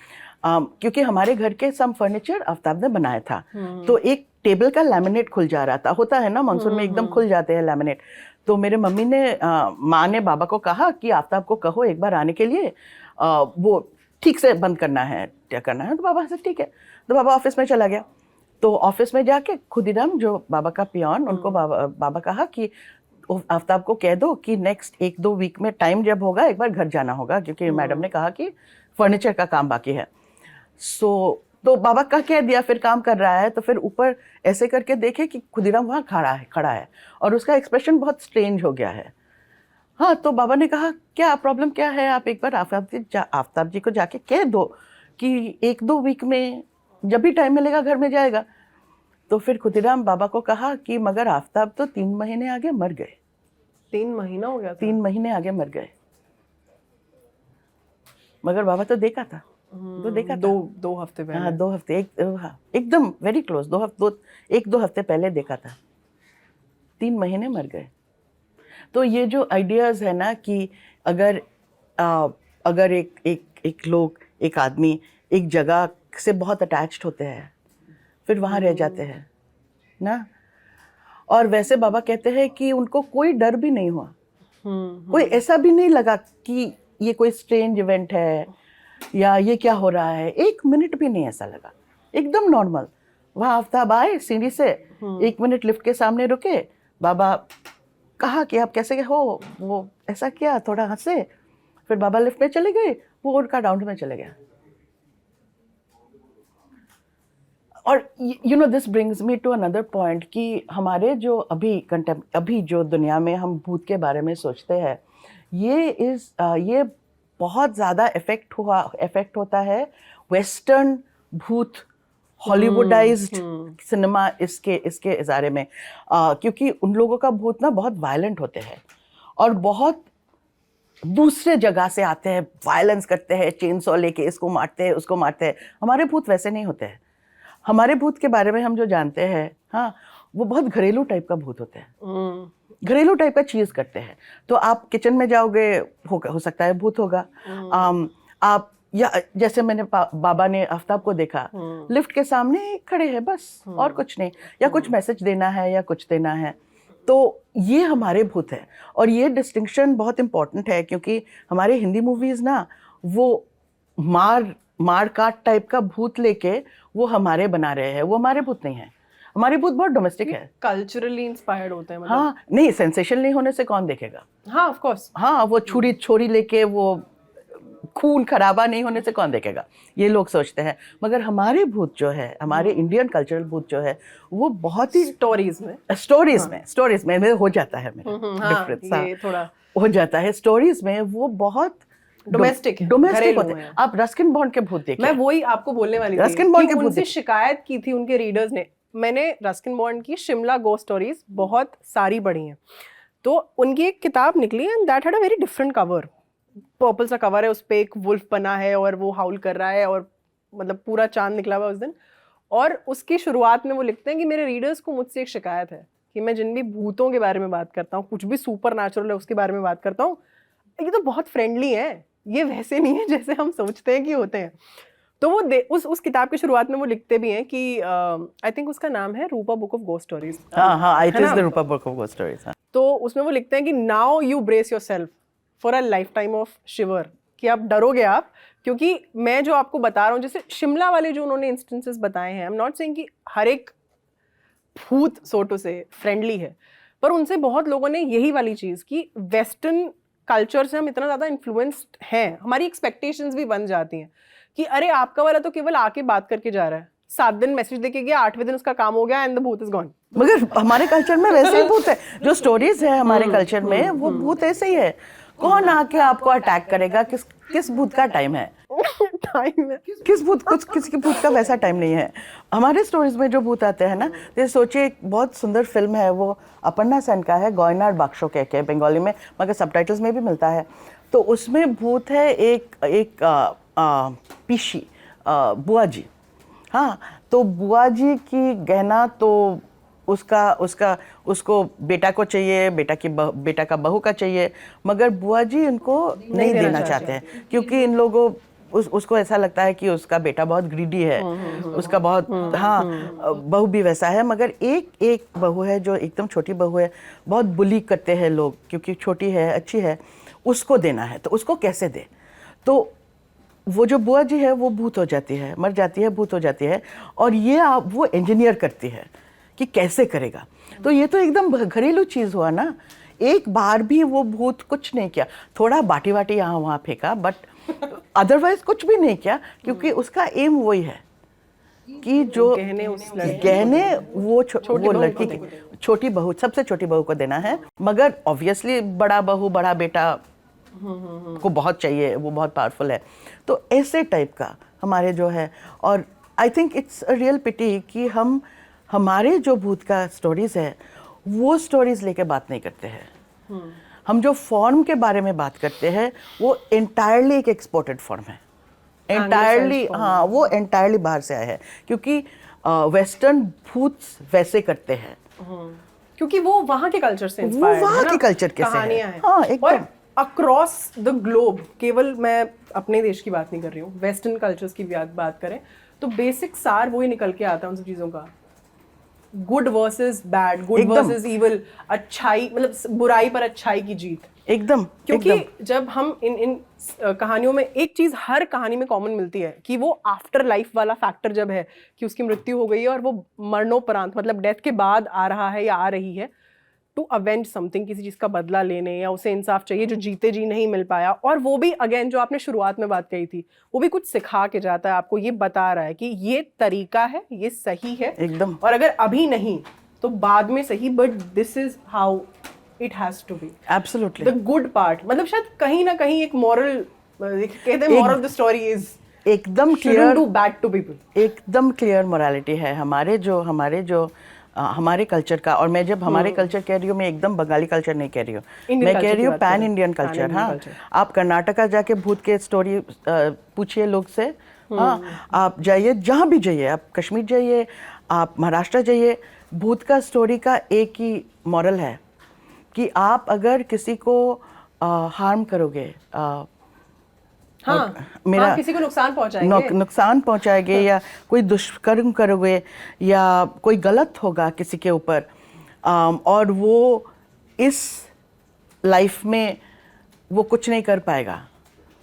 क्योंकि हमारे घर के सब फर्नीचर आफ्ताब ने बनाया था, तो एक टेबल का लैमिनेट खुल जा रहा था, होता है ना मानसून में एकदम खुल जाते हैं लैमिनेट। तो मेरे मम्मी ने, माँ ने बाबा को कहा कि आफ्ताब को कहो एक बार आने के लिए, वो ठीक से बंद करना है, क्या करना है। तो बाबा से ठीक है। तो बाबा ऑफिस में चला गया। तो ऑफिस में जाके खुदीराम, जो बाबा का पियोन, उनको बाबा कहा कि आफ्ताब को कह दो कि नेक्स्ट 1-2 वीक में टाइम जब होगा एक बार घर जाना होगा, क्योंकि मैडम ने कहा कि फर्नीचर का काम बाकी है। तो बाबा का कह दिया, फिर काम कर रहा है। तो फिर ऊपर ऐसे करके देखे कि खुदीराम वहाँ खड़ा है, और उसका एक्सप्रेशन बहुत स्ट्रेंज हो गया है। हाँ, तो बाबा ने कहा क्या प्रॉब्लम क्या है, आप एक बार आफ्ताब जी को जाके कह दो कि 1-2 वीक में जब भी टाइम मिलेगा घर में जाएगा। तो फिर खुदीराम बाबा को कहा कि मगर आफ्ताब तो 3 महीने आगे मर गए। 3 महीना हो गया था? 3 महीने आगे मर गए, मगर बाबा तो देखा था, तो देखा था। 2 हफ्ते पहले। हाँ, 2 हफ्ते, एकदम वेरी क्लोज, 1-2 हफ्ते पहले देखा था। 3 महीने मर गए। तो ये जो आइडियाज है ना कि अगर एक आदमी एक जगह से बहुत अटैच्ड होते हैं, फिर वहाँ रह जाते हैं ना। और वैसे बाबा कहते हैं कि उनको कोई डर भी नहीं हुआ, कोई ऐसा भी नहीं लगा कि ये कोई स्ट्रेंज इवेंट है या ये क्या हो रहा है, 1 मिनट भी नहीं ऐसा लगा, एकदम नॉर्मल। वहाँ आफ्ताब आए सीढ़ी से, 1 मिनट लिफ्ट के सामने रुके, बाबा कहा कि आप कैसे हो, वो ऐसा किया, थोड़ा हंसे, फिर बाबा लिफ्ट में चले गए, वो उनका डाउन में चले गया। और you know this brings me to another point कि हमारे जो अभी जो दुनिया में हम भूत के बारे में सोचते हैं, ये बहुत ज़्यादा इफेक्ट होता है वेस्टर्न भूत, हॉलीवुडाइज्ड सिनेमा इसके इजारे में, क्योंकि उन लोगों का भूत ना बहुत वायलेंट होते हैं और बहुत दूसरे जगह से आते हैं, वायलेंस करते हैं, चेन सॉ लेके इसको मारते हैं उसको मारते हैं। हमारे भूत वैसे नहीं होते हैं। हमारे भूत के बारे में हम जो जानते हैं, हाँ, वो बहुत घरेलू टाइप का भूत होते हैं, घरेलू टाइप का चीज़ करते हैं। तो आप किचन में जाओगे, हो सकता है भूत होगा। आप या जैसे मैंने बाबा ने आफ्ताब को देखा, लिफ्ट के सामने खड़े हैं बस, और कुछ नहीं, या कुछ मैसेज देना है या कुछ देना है, तो ये हमारे भूत है। और ये डिस्टिंक्शन बहुत इम्पॉर्टेंट है, क्योंकि हमारे हिंदी मूवीज़ ना वो मार काट टाइप का भूत लेके वो हमारे बना रहे हैं, वो हमारे भूत नहीं है। हमारे भूत बहुत डोमेस्टिक है, कल्चरली इंस्पायर्ड होते हैं, मतलब। हाँ, नहीं, सेंसेशन नहीं होने से कौन देखेगा? हाँ, ऑफ कोर्स। हाँ, वो छोरी लेके वो खून खराबा नहीं होने से कौन देखेगा, ये लोग सोचते हैं। मगर हमारे भूत जो है, हमारे इंडियन कल्चरल भूत जो है, वो बहुत ही स्टोरीज में हो जाता है, डिफरेंस ये थोड़ा हो जाता है। स्टोरीज में वो बहुत डोमेस्टिक होते हैं। आप रस्किन बॉन्ड के भूत देखिए। मैं वही आपको बोलने वाली थी, रस्किन बॉन्ड के भूत उनसे शिकायत की थी उनके रीडर्स ने। मैंने रस्किन बॉन्ड की शिमला गोस्ट स्टोरीज बहुत सारी पढ़ी हैं, तो उनकी एक किताब निकली and that had a very different cover, purple सा कवर है, उस पे एक वुल्फ बना है और वो हाउल कर रहा है, और मतलब पूरा चांद निकला हुआ उस दिन। और उसकी शुरुआत में वो लिखते हैं कि मेरे रीडर्स को मुझसे एक शिकायत है कि मैं जिन भी भूतों के बारे में बात करता हूँ, कुछ भी सुपर नेचुरल है उसके बारे में बात करता हूँ, ये तो बहुत फ्रेंडली है, ये वैसे नहीं है जैसे हम सोचते हैं कि होते हैं। तो वो उस किताब की शुरुआत में वो लिखते भी हैं कि आई थिंक उसका नाम है Rupa book of ghost stories. हाँ, it is the Rupa book of ghost stories. तो उसमें वो लिखते हैं कि now you brace yourself for a lifetime of shiver, कि आप डरोगे आप, क्योंकि मैं जो आपको बता रहा हूँ, जैसे शिमला वाले जो उन्होंने इंस्टेंसेस बताए हैं, आई एम नॉट सेइंग कि हर एक भूत सो टू से फ्रेंडली है, पर उनसे बहुत लोगों ने यही वाली चीज़ कि वेस्टर्न कल्चर से हम इतना ज़्यादा इन्फ्लुएंस्ड हैं, हमारी एक्सपेक्टेशंस भी बन जाती हैं कि अरे आपका वाला तो केवल आके बात करके जा रहा है, 7 दिन मैसेज देके गया, 8वें दिन उसका काम हो गया एंड द भूत इज गॉन। मगर हमारे कल्चर में वैसे ही भूत है, जो स्टोरीज है हमारे कल्चर में, वो भूत ऐसे ही है। कौन आके आपको अटैक करेगा? किस भूत का टाइम है? किसी भूत का वैसा टाइम नहीं है। हमारे स्टोरीज में जो भूत आते हैं ना, तो सोचिए, एक बहुत सुंदर फिल्म है, वो अपर्णा सेन का है, गॉयनार बाक्सो कह के, बंगाली में, मगर सबटाइटल्स में भी मिलता है। तो उसमें भूत है एक पीशी, बुआ जी। हाँ, तो बुआ जी की गहना तो उसको बेटा को चाहिए, बेटा का बहू का चाहिए, मगर बुआ जी उनको नहीं देना चाहते हैं, क्योंकि इन लोगों उसको ऐसा लगता है कि उसका बेटा बहुत ग्रीडी है, उसका बहुत, हाँ, बहू भी वैसा है। मगर एक बहू है जो एकदम छोटी बहू है, बहुत बुली करते हैं लोग, क्योंकि छोटी है, अच्छी है, उसको देना है, तो उसको कैसे दे? तो वो जो बुआ जी है वो भूत हो जाती है, मर जाती है, भूत हो जाती है, और ये वो इंजीनियर करती है कि कैसे करेगा। तो ये तो एकदम घरेलू चीज़ हुआ ना। एक बार भी वो भूत कुछ नहीं किया, थोड़ा बाटी वाटी यहाँ वहाँ फेंका, बट अदरवाइज कुछ भी नहीं किया, क्योंकि उसका एम वही है कि जो गहने उस लड़की गहने वो लड़की की छोटी बहू, सबसे छोटी बहू को देना है, मगर ऑब्वियसली बड़ा बहू बड़ा बेटा को बहुत चाहिए, वो बहुत पावरफुल है। तो ऐसे टाइप का हमारे जो है, और I think it's a real pity कि हम हमारे जो भूत का स्टोरीज है वो स्टोरीज लेके बात नहीं करते हैं। हम जो फॉर्म के बारे में बात करते हैं वो एंटायरली एक एक्सपोर्टेड फॉर्म है, एंटायरली, हाँ वो एंटायरली बाहर से आया है, क्योंकि वेस्टर्न भूत वैसे करते हैं, क्योंकि वो वहाँ के कल्चर से वो इंस्पायर्ड है वहाँ ना, के कल्चर के से कहानियाँ है। हैं। हाँ, एकदम। और अक्रॉस द ग्लोब, केवल मैं अपने देश की बात नहीं कर रही हूँ, वेस्टर्न कल्चर्स की बात करें तो बेसिक सार वही निकल के आता है उन सब चीज़ों का, गुड वर्सेस बैड, गुड एकदम। वर्सेस इविल, अच्छाई मतलब बुराई पर अच्छाई की जीत। एकदम, क्योंकि एकदम। जब हम इन कहानियों में एक चीज हर कहानी में कॉमन मिलती है कि वो आफ्टर लाइफ वाला फैक्टर जब है कि उसकी मृत्यु हो गई है और वो मरणोपरांत मतलब डेथ के बाद आ रहा है या आ रही है टू अवेंज समथिंग, किसी चीज का बदला लेने, या उसे इंसाफ चाहिए जो जीते जी नहीं मिल पाया। और वो भी अगेन जो आपने शुरुआत में बात कही थी, वो भी कुछ सिखा के जाता है आपको, ये बता रहा है कि ये तरीका है, ये सही है एकदम। और अगर अभी नहीं तो बाद में सही, but this is how it has to be. Absolutely. The good part, मतलब शायद कहीं ना कहीं एक मॉरल, कहते हैं moral of the story is एकदम shouldn't clear, do bad to people. एकदम क्लियर मोरालिटी है हमारे जो हमारे कल्चर का। और मैं जब हमारे कल्चर कह रही हूँ, मैं एकदम बंगाली कल्चर नहीं कह रही हूँ, Indian मैं culture कह रही की हूँ बात कर पैन रहे हैं। Indian Pan culture. Indian हाँ, culture. आप कर्नाटका जाके भूत के स्टोरी पूछिए लोग से, हाँ आप जाइए जहाँ भी जाइए, आप कश्मीर जाइए, आप महाराष्ट्र जाइए, भूत का स्टोरी का एक ही मॉरल है कि आप अगर किसी को हार्म करोगे, हाँ, मेरा हाँ, किसी को नुकसान पहुंचाएंगे, नुकसान पहुंचाएंगे या कोई दुष्कर्म करोगे या कोई गलत होगा किसी के ऊपर, और वो इस लाइफ में वो कुछ नहीं कर पाएगा,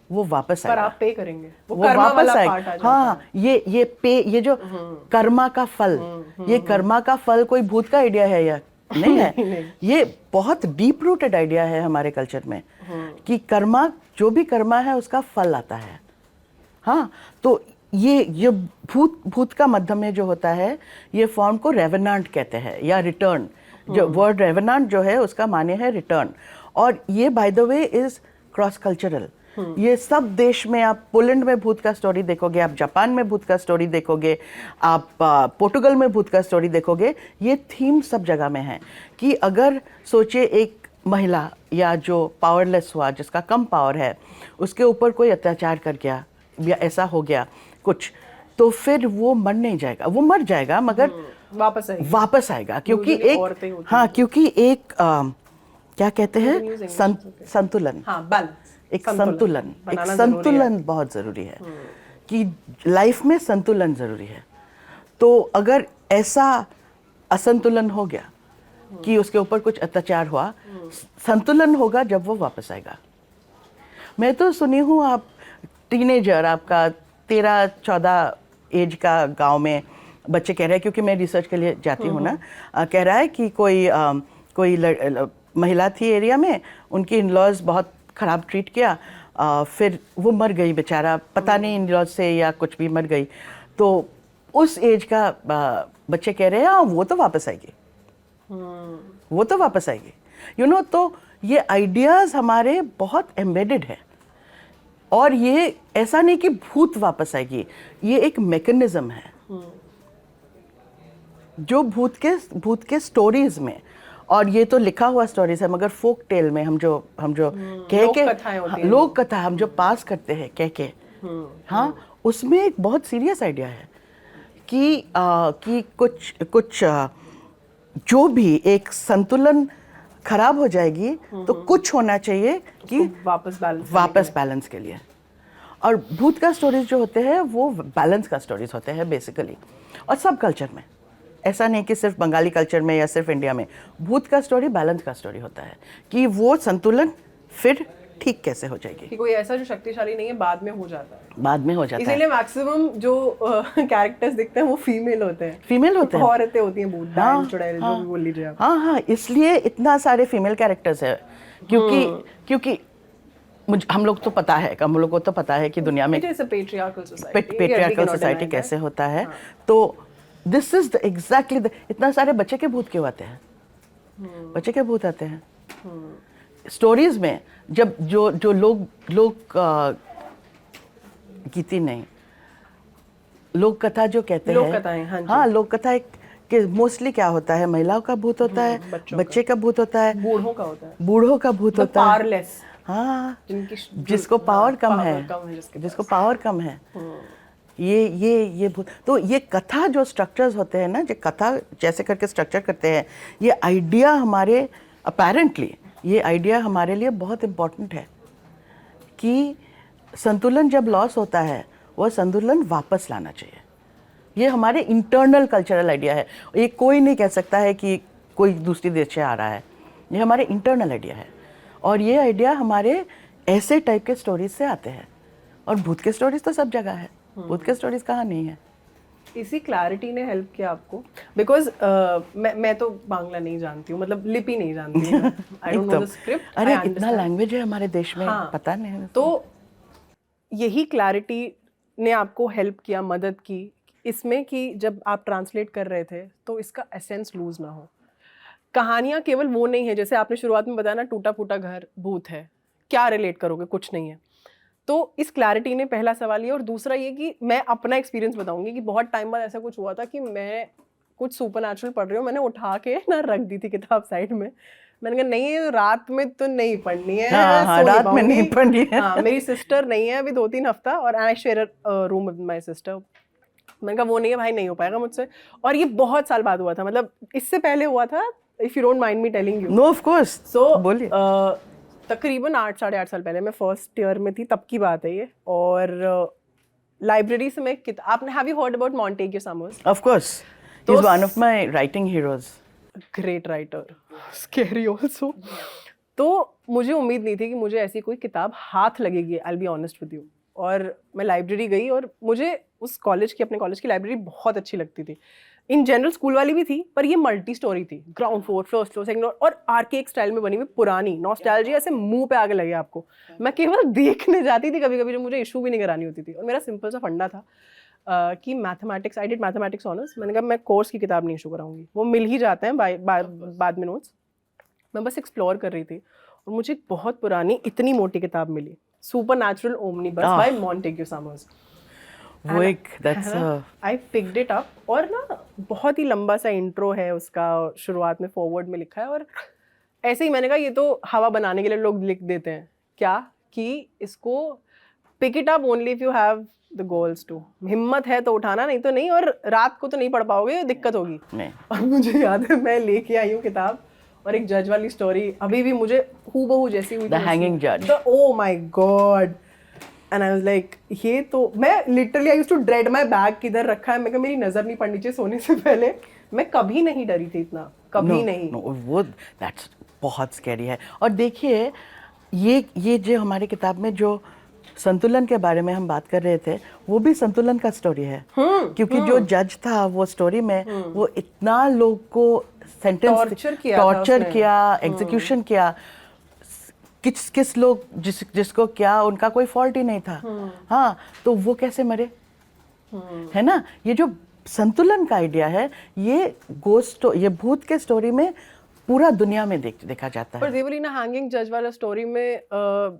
वो वापस पर आएगा, आप पे करेंगे, वो वो कर्मा वापस वाला आएगा। पार्ट आ जाता हाँ, ये पे, ये जो कर्मा का फल, ये कर्मा का फल कोई भूत का आइडिया है या नहीं है, ये बहुत डीप रूटेड आइडिया है हमारे कल्चर में कि कर्मा, जो भी कर्मा है उसका फल आता है। हाँ, तो ये भूत का मध्य में जो होता है, ये फॉर्म को रेवेनांट कहते हैं या रिटर्न। जो वर्ड रेवेनांट जो है उसका माने है रिटर्न, और ये by the way is cross cultural. ये सब देश में, आप पोलैंड में भूत का स्टोरी देखोगे, आप जापान में भूत का स्टोरी देखोगे, आप पोर्टुगल में भूत का स्टोरी देखोगे, ये थीम सब जगह में है कि अगर सोचिए एक महिला या जो पावरलेस हुआ, जिसका कम पावर है, उसके ऊपर कोई अत्याचार कर गया या ऐसा हो गया कुछ, तो फिर वो मर नहीं जाएगा, वो मर जाएगा मगर वापस आएगा, क्योंकि एक, हाँ, क्योंकि एक क्या कहते हैं, संतुलन, हाँ, बैलेंस, एक संतुलन बहुत ज़रूरी है कि लाइफ में संतुलन ज़रूरी है। तो अगर ऐसा असंतुलन हो गया कि उसके ऊपर कुछ अत्याचार हुआ, संतुलन होगा जब वो वापस आएगा। मैं तो सुनी हूँ, आप टीनेजर, आपका 13-14 एज का गांव में बच्चे कह रहे हैं, क्योंकि मैं रिसर्च के लिए जाती हूँ ना, कह रहा है कि कोई महिला थी एरिया में, उनकी इन-लॉज बहुत ख़राब ट्रीट किया, फिर वो मर गई बेचारा, पता नहीं इन-लॉज से या कुछ भी मर गई। तो उस एज का बच्चे कह रहे हैं, हाँ वो तो वापस आएगी, वो तो वापस आएगी, यू नो। तो ये आइडियाज़ हमारे बहुत एम्बेडेड है, और ये ऐसा नहीं कि भूत वापस आएगी, ये एक मैकेनिज्म है जो भूत के स्टोरीज में, और ये तो लिखा हुआ स्टोरीज है, मगर फोक टेल में हम जो कह के, लोक कथा हम जो पास करते हैं कह के, हाँ, उसमें एक बहुत सीरियस आइडिया है कि कुछ जो भी एक संतुलन खराब हो जाएगी तो कुछ होना चाहिए कि वापस बैलेंस के लिए। और भूत का स्टोरीज जो होते हैं वो बैलेंस का स्टोरीज होते हैं बेसिकली, और सब कल्चर में, ऐसा नहीं कि सिर्फ बंगाली कल्चर में या सिर्फ इंडिया में, भूत का स्टोरी बैलेंस का स्टोरी होता है कि वो संतुलन फिर ठीक कैसे हो जाएगी, कि कोई ऐसा जो शक्तिशाली नहीं है बाद में हो जाता है, बाद में हो जाता है। इसीलिए मैक्सिमम जो कैरेक्टर्स दिखते हैं वो फीमेल होते हैं, औरतें होती हैं, भूत, डायन, चुड़ैल, जो भी बोल लीजिए आप। हाँ, इसलिए इतना सारे फीमेल कैरेक्टर्स है, क्योंकि हम लोग तो पता है, हम लोग को तो पता है कि दुनिया में It is a patriarchal society. Patriarchal society कैसे होता है. तो दिस इज एग्जैक्टली इतना सारे बच्चे के भूत क्यों आते हैं? बच्चे के भूत आते हैं स्टोरीज में. जब जो लोग गीति नहीं, लोक कथा जो कहते हैं, लोक कथाएं, हाँ जी. हाँ, लोक कथा कि मोस्टली क्या होता है, महिलाओं का भूत होता है, बच्चे का भूत होता है, बूढ़ों का होता है, बूढ़ों का भूत होता है, पावरलेस, हाँ, जिनकी जिसको पावर कम है, जिसको पावर कम है, ये भूत. तो ये कथा जो स्ट्रक्चर्स होते हैं ना, जो कथा जैसे करके स्ट्रक्चर करते हैं, ये आइडिया हमारे अपेरेंटली ये आइडिया हमारे लिए बहुत इम्पोर्टेंट है कि संतुलन जब लॉस होता है, वह संतुलन वापस लाना चाहिए. ये हमारे इंटरनल कल्चरल आइडिया है. ये कोई नहीं कह सकता है कि कोई दूसरी देश से आ रहा है. ये हमारे इंटरनल आइडिया है. और ये आइडिया हमारे ऐसे टाइप के स्टोरीज से आते हैं. और भूत के स्टोरीज तो सब जगह है, भूत के स्टोरीज कहाँ नहीं है. इसी क्लैरिटी ने हेल्प किया आपको? बिकॉज मैं तो बांग्ला नहीं जानती हूँ, मतलब लिपि नहीं जानती हूँ. I don't know the script. अरे इतना लैंग्वेज है हमारे देश में, हाँ, पता नहीं. तो यही क्लैरिटी ने आपको हेल्प किया, मदद की इसमें कि जब आप ट्रांसलेट कर रहे थे तो इसका एसेंस लूज ना हो. कहानियाँ केवल वो नहीं है, जैसे आपने शुरुआत में बताया ना, टूटा फूटा घर भूत है, क्या रिलेट करोगे, कुछ नहीं है. तो इस क्लैरिटी ने पहला सवाल ये. और दूसरा ये कि मैं अपना एक्सपीरियंस बताऊंगी कि बहुत टाइम बाद ऐसा कुछ हुआ था कि मैं कुछ सुपरनैचुरल पढ़ रही हूँ, मैंने उठा के ना रख दी थी किताब साइड में. मैंने कहा नहीं, ये रात में तो नहीं पढ़नी है. हाँ, रात में नहीं पढ़नी है. हाँ, मेरी सिस्टर नहीं है अभी 2-3 हफ्ता, और I share room with my sister. मैंने कहा वो नहीं है भाई, नहीं हो पाएगा मुझसे. और ये बहुत साल बाद हुआ था, मतलब इससे पहले हुआ था, if you don't mind me telling you. No of course. So बोलिए. तकरीबन 8-8.5 साल पहले, मैं फर्स्ट ईयर में थी, तब की बात है ये. और लाइब्रेरी से मैं आपने have you heard about Montague Summers? Of course, he is one of my writing heroes. Great writer, scary also. तो मुझे उम्मीद नहीं थी कि मुझे ऐसी कोई किताब हाथ लगेगी, I will be honest with you. और मैं लाइब्रेरी गई और मुझे उस कॉलेज की, अपने कॉलेज की लाइब्रेरी बहुत अच्छी लगती थी. इन जनरल स्कूल वाली भी थी, पर ये मल्टी स्टोरी थी. Ground floor, first floor, second floor, और आर्केक स्टाइल में बनी हुई, पुरानी. नॉस्टैल्जिया ऐसे मुंह पे आगे लगे आपको. मैं केवल देखने जाती थी कभी कभी, जो मुझे इशू भी नहीं करानी होती थी. और मेरा सिंपल सा फंडा था कि mathematics, I did mathematics honours. मैंने कहा मैं कोर्स की किताब नहीं इशू कराऊंगी, वो मिल ही जाते हैं बाद में नोट्स. मैं बस एक्सप्लोर कर रही थी और मुझे एक बहुत पुरानी इतनी मोटी किताब मिली, supernatural omnibus by Montague Summers. वो एक that's I picked it up. और ना बहुत ही लंबा सा इंट्रो है उसका, शुरुआत में फॉरवर्ड में लिखा है. और ऐसे ही मैंने कहा ये तो हवा बनाने के लिए लोग लिख देते हैं क्या, कि इसको pick it up only if you have the goals to. हिम्मत है तो उठाना, नहीं तो नहीं. और रात को तो नहीं पढ़ पाओगे, दिक्कत होगी. और मुझे याद है मैं लेके आई हूँ किताब, और एक जज वाली स्टोरी अभी भी मुझे हूबहू जैसी हुई. द हैंगिंग जज. Oh my god. And I was like, ये तो मैं literally I used to dread my bag किधर रखा है. मैं कहा मेरी नजर नहीं पड़नी चाहिए सोने से पहले. मैं कभी नहीं डरी थी इतना, कभी नहीं. वो दैट्स बहुत स्कैरी है. और देखिए, ये जो हमारी किताब में जो संतुलन के बारे में हम बात कर रहे थे, वो भी संतुलन का स्टोरी है. क्योंकि जो जज था वो स्टोरी में, वो इतना लोग को सेंटेंस टॉर्चर किया, एग्जीक्यूशन किया. किस लोग जिसको क्या, उनका कोई फॉल्ट ही नहीं था. हाँ, तो वो कैसे मरे, है ना. ये जो संतुलन का आइडिया है, ये गोस्ट, ये भूत के स्टोरी में पूरा दुनिया में देखा जाता है. पर देवलीना हैंगिंग जज वाला स्टोरी में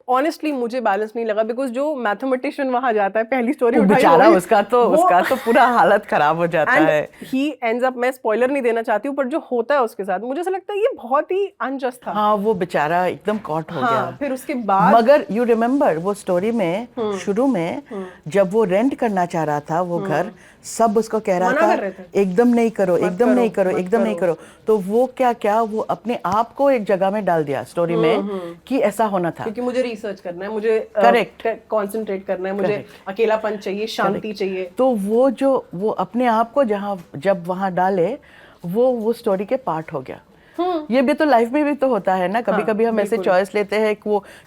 ऑनेस्टली मुझे बैलेंस नहीं लगा. बिकॉज जो मैथमेटिशियन वहां जाता है, पहली स्टोरी उठाई, बेचारा उसका तो पूरा हालत खराब हो जाता है. ही एंड्स अप, मैं स्पॉइलर नहीं देना चाहती हूँ, पर जो होता है उसके साथ, मुझे ऐसा लगता है ये बहुत ही अनजस्ट था. हाँ, वो बेचारा एकदम कॉट हो गया. फिर उसके बाद, मगर यू रिमेम्बर वो स्टोरी में शुरू में जब वो रेंट करना चाह रहा था वो घर, सब उसको कह रहा था एकदम नहीं करो, एकदम नहीं करो, एकदम नहीं करो. तो वो क्या वो अपने आप को एक जगह में डाल दिया स्टोरी में कि ऐसा होना था. क्योंकि मुझे रिसर्च करना है, मुझे करेक्ट कंसंट्रेट करना है, मुझे अकेलापन चाहिए, शांति चाहिए. तो वो अपने आप को जब वहां डाले, वो स्टोरी के पार्ट हो गया. ये भी तो लाइफ में भी तो होता है ना, कभी कभी हम ऐसे चॉइस लेते हैं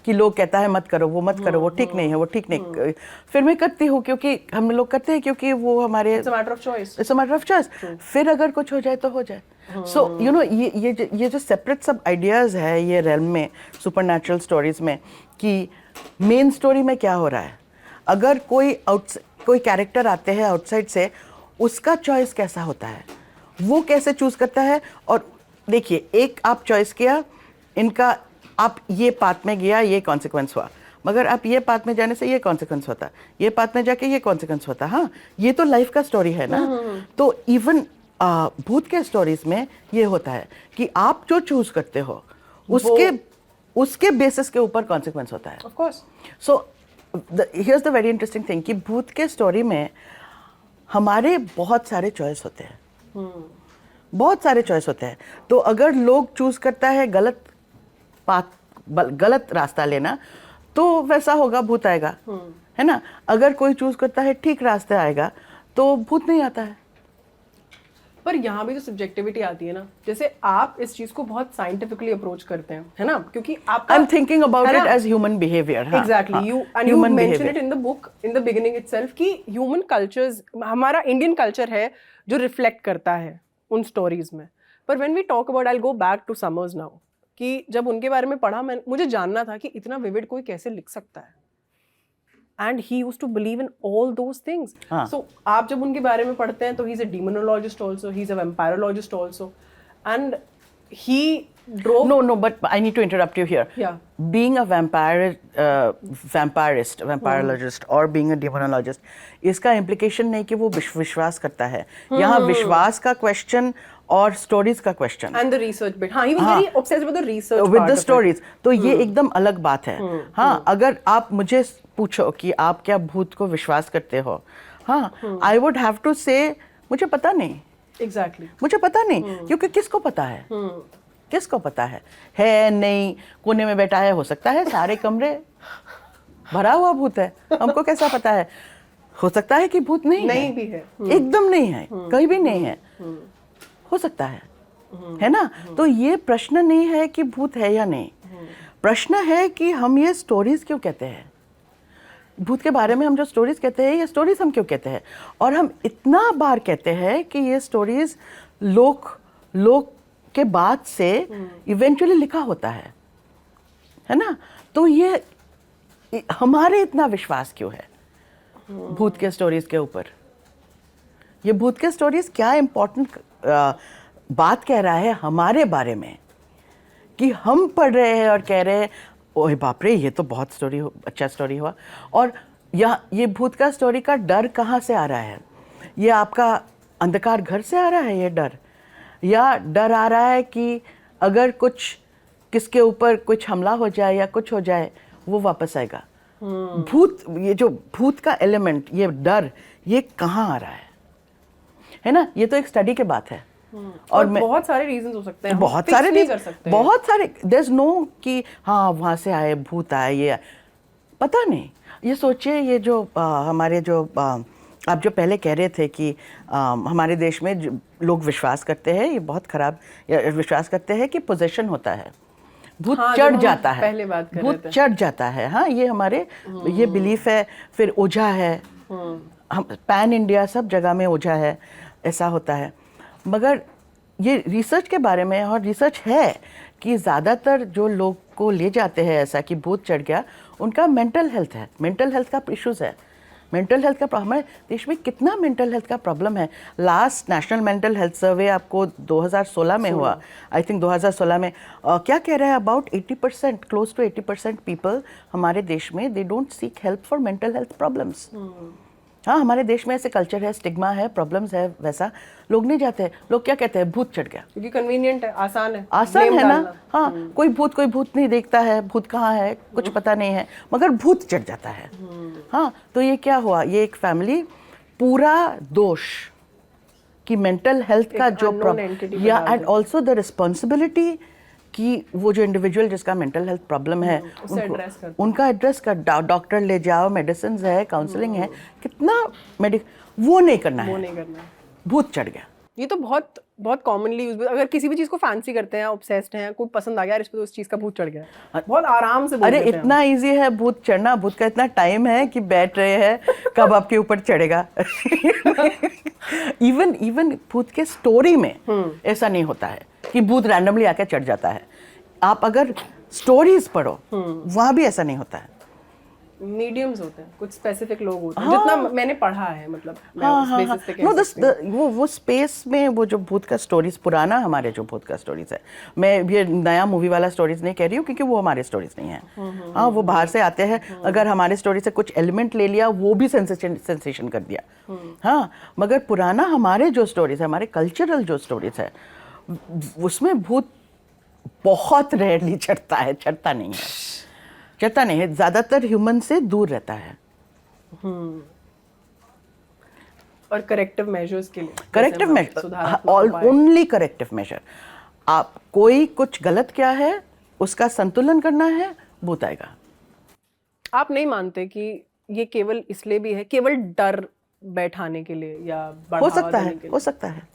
कि लोग कहता है मत करो, वो मत करो, वो ठीक नहीं है, वो ठीक नहीं, फिर मैं करती हूँ क्योंकि हम लोग करते हैं क्योंकि वो हमारे it's a matter of choice. It's a matter of choice. फिर अगर कुछ हो जाए तो हो जाए। सो यू नो ये जो सेपरेट सब आइडियाज है ये रेल्म में, सुपरनैचुरल स्टोरीज में, कि मेन स्टोरी में क्या हो रहा है, अगर कोई कैरेक्टर आते हैं आउटसाइड से, उसका चॉइस कैसा होता है, वो कैसे चूज करता है। और देखिए, एक आप चॉइस किया, इनका आप ये पाथ में गया, ये कॉन्सिक्वेंस हुआ, मगर आप ये पाथ में जाने से ये कॉन्सिक्वेंस होता, ये पाथ में जाके ये कॉन्सिक्वेंस होता। हाँ, ये तो लाइफ का स्टोरी है ना। तो इवन भूत के स्टोरीज में ये होता है कि आप जो चूज करते हो उसके बेसिस के ऊपर कॉन्सिक्वेंस होता है। Of course. So here's the very interesting thing कि भूत के स्टोरी में हमारे बहुत सारे चॉइस होते हैं, बहुत सारे चॉइस होते हैं। तो अगर लोग चूज करता है गलत रास्ता लेना, तो वैसा होगा, भूत आएगा, है ना। अगर कोई चूज करता है ठीक रास्ते आएगा, तो भूत नहीं आता है। पर यहाँ भी तो सब्जेक्टिविटी आती है ना, जैसे आप इस चीज को बहुत साइंटिफिकली अप्रोच करते हैं, है ना, क्योंकि आपका I am thinking about it as human behaviour. Exactly, you mention it in the book in the beginning itself कि ह्यूमन कल्चर्स, हमारा इंडियन कल्चर है जो रिफ्लेक्ट करता है उन स्टोरीज में। पर when we talk about, I will go back to Summers now, कि जब उनके बारे में पढ़ा, मुझे जानना था कि इतना विविड कोई कैसे लिख सकता है, and he used to believe in all those things. So आप जब उनके बारे में पढ़ते हैं तो he's a demonologist also, he's a vampirologist also, and he drove. No, but I need to interrupt you here. Yeah. Being a vampirologist or being a demonologist, इसका implication नहीं कि वो विश्वास करता है। यहाँ विश्वास का question और stories का question. And the research bit. हाँ, he was very obsessed with the research with part the of stories. it. तो ये एकदम अलग बात है। हाँ, अगर आप मुझे पूछो कि आप क्या भूत को विश्वास करते हो, हाँ, I would have to say मुझे पता नहीं। Exactly. मुझे पता नहीं, क्योंकि किसको पता है, किसको पता है नहीं, कोने में बैठा है, हो सकता है सारे कमरे भरा हुआ भूत है, हमको कैसा पता है। हो सकता है कि भूत नहीं भी है, एकदम नहीं है, कहीं भी नहीं है, हो सकता है ना। तो ये प्रश्न नहीं है कि भूत है या नहीं, प्रश्न है कि हम ये स्टोरीज क्यों कहते हैं, भूत के बारे में हम जो स्टोरीज कहते हैं, ये स्टोरीज हम क्यों कहते हैं। और हम इतना बार कहते हैं कि ये स्टोरीज लोग के बाद से इवेंचुअली लिखा होता है ना। तो ये हमारे इतना विश्वास क्यों है भूत के स्टोरीज के ऊपर। ये भूत के स्टोरीज क्या इम्पोर्टेंट बात कह रहा है हमारे बारे में, कि हम पढ़ रहे हैं और कह रहे हैं ओए बाप रे, ये तो बहुत अच्छा स्टोरी हुआ। और ये भूत का स्टोरी का डर कहाँ से आ रहा है, ये आपका अंधकार घर से आ रहा है ये डर, या डर आ रहा है कि अगर कुछ किसके ऊपर कुछ हमला हो जाए या कुछ हो जाए वो वापस आएगा। भूत, ये जो भूत का एलिमेंट, ये डर, ये कहाँ आ रहा है ना। ये तो एक स्टडी के बात है। और बहुत सारे रीजंस हो सकते हैं, बहुत सारे नहीं कर सकते, बहुत सारे। देयर इज नो कि हाँ वहाँ से आए, भूत आए, ये पता नहीं। ये सोचिए, ये जो हमारे जो आप जो पहले कह रहे थे कि हमारे देश में जो लोग विश्वास करते हैं, ये बहुत खराब विश्वास करते हैं कि पोजेशन होता है, भूत चढ़ जाता है, पहले बात कर भूत चढ़ जाता है। हाँ, ये हमारे ये बिलीफ है। फिर ओझा है, हम पैन इंडिया सब जगह में ओझा है, ऐसा होता है। मगर ये रिसर्च के बारे में, और रिसर्च है कि ज़्यादातर जो लोग को ले जाते हैं ऐसा कि भूत चढ़ गया, उनका मेंटल हेल्थ है, मेंटल हेल्थ का इश्यूज़ है, मेंटल हेल्थ का प्रॉब्लम। हमारे देश में कितना मेंटल हेल्थ का प्रॉब्लम है। Last national mental health survey आपको 2016 में हुआ, आई थिंक 2016 में। क्या कह रहा है, अबाउट 80%, क्लोज टू 80% पीपल हमारे देश में, they don't seek help for mental health problems. हाँ, हमारे देश में ऐसे कल्चर है, स्टिग्मा है, प्रॉब्लम्स है, वैसा लोग नहीं जाते हैं। लोग क्या कहते हैं, भूत चढ़ गया, क्योंकि कन्वीनियंट है, आसान है ना। हाँ, कोई भूत नहीं देखता है, भूत कहाँ है कुछ पता नहीं है, मगर भूत चढ़ जाता है। हाँ, तो ये क्या हुआ, ये एक फैमिली पूरा दोष कि मेंटल हेल्थ का जो या एंड ऑल्सो द रिस्पॉन्सिबिलिटी कि वो जो इंडिविजुअल जिसका मेंटल हेल्थ प्रॉब्लम है उनका एड्रेस कर, डॉक्टर ले जाओ, मेडिसिन है, काउंसलिंग है, कितना वो नहीं करना है, भूत चढ़ गया। ये तो बहुत बहुत कॉमनली यूज, अगर किसी भी चीज को फैंसी करते हैं, ऑब्सेस्ड हैं, कोई पसंद आ गया इस पे तो उस चीज का भूत चढ़ गया, बहुत आराम से बोल अरे देते हैं इतना इजी है भूत चढ़ना, भूत का इतना टाइम है कि बैठ रहे हैं कब आपके ऊपर चढ़ेगा। इवन भूत के स्टोरी में ऐसा नहीं होता है कि भूत रैंडमली आके चढ़ जाता है। आप अगर स्टोरीज पढ़ो वहां भी ऐसा नहीं होता है। मीडियम्स होते हैं, कुछ स्पेसिफिक लोग होते हैं, जितना मैंने पढ़ा है, मतलब मैं हाँ उस हाँ basis पे कह नो सकती हूँ। वो स्पेस में वो जो भूत का स्टोरीज, पुराना हमारे जो भूत का स्टोरीज है, मैं ये नया मूवी वाला स्टोरीज नहीं कह रही हूँ क्योंकि वो हमारे स्टोरीज नहीं है। हाँ वो बाहर से आते हैं, अगर हमारे स्टोरी से कुछ एलिमेंट ले लिया वो भी सेंसेशन कर दिया। हाँ मगर पुराना हमारे जो स्टोरीज है, हमारे कल्चरल जो स्टोरीज है, उसमें भूत बहुत रेयरली चढ़ता है, चढ़ता नहीं है, ज्यादातर ह्यूमन से दूर रहता है। और करेक्टिव मेजर्स के लिए, corrective measure, only corrective measure. आप कोई कुछ गलत किया है, उसका संतुलन करना है, भूत आएगा। आप नहीं मानते कि ये केवल इसलिए भी है, केवल डर बैठाने के लिए या हो सकता है, हो सकता है,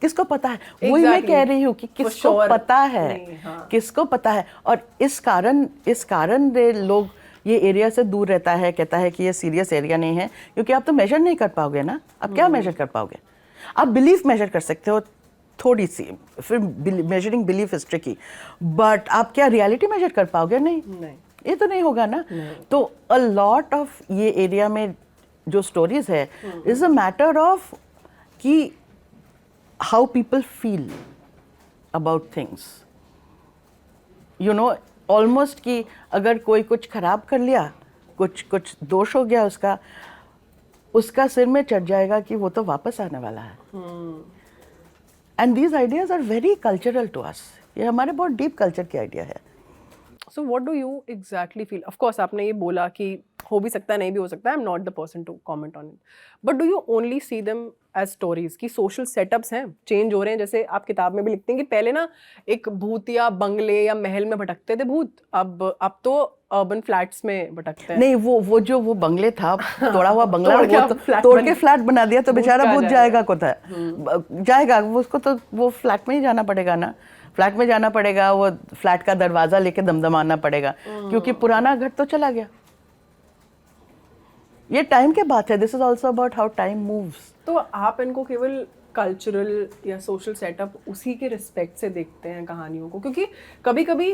किसको पता है? वही मैं कह रही हूँ कि किसको पता है, किसको पता है। और इस कारण लोग ये एरिया से दूर रहता है, कहता है कि ये सीरियस एरिया नहीं है, क्योंकि आप तो मेजर नहीं कर पाओगे ना। आप क्या मेजर कर पाओगे? आप बिलीफ मेजर कर सकते हो थोड़ी सी, फिर measuring belief is tricky, but आप क्या रियलिटी मेजर कर पाओगे? नहीं, ये तो नहीं होगा ना। तो अ लॉट ऑफ ये एरिया में जो स्टोरीज है इज अ मैटर ऑफ कि how people feel about things, you know, almost कि अगर कोई कुछ खराब कर लिया, कुछ दोष हो गया उसका सिर में चढ़ जाएगा कि वो तो वापस आने वाला है। and these ideas are very cultural to us, ये हमारे बहुत डीप कल्चर की आइडिया है। So what do you exactly feel? Of course आपने ये बोला कि हो भी सकता है, नहीं भी हो सकता है, I'm not the person to comment on it. But do you only see them as stories कि social setups हैं, चेंज हो रहे हैं? जैसे आप किताब में भी लिखते हैं कि पहले ना एक भूत या बंगले या महल में भटकते थे भूत, अब तो अर्बन फ्लैट्स में भटकते हैं। नहीं, वो जो वो बंगले था, तोड़ा हुआ बंगला, वो तो तोड़ के फ्लैट बना दिया, तो बेचारा भूत जाएगा कोথায়? जाएगा उसको तो वो फ्लैट में ही जाना पड़ेगा ना, फ्लैट में जाना पड़ेगा, वो फ्लैट का दरवाजा लेके दमदमाना पड़ेगा, क्योंकि पुराना घर तो चला गया। ये टाइम के बात है, this is also about how time moves. तो आप इनको केवल कल्चरल या सोशल सेटअप उसी के रिस्पेक्ट से देखते हैं कहानियों को? क्योंकि कभी कभी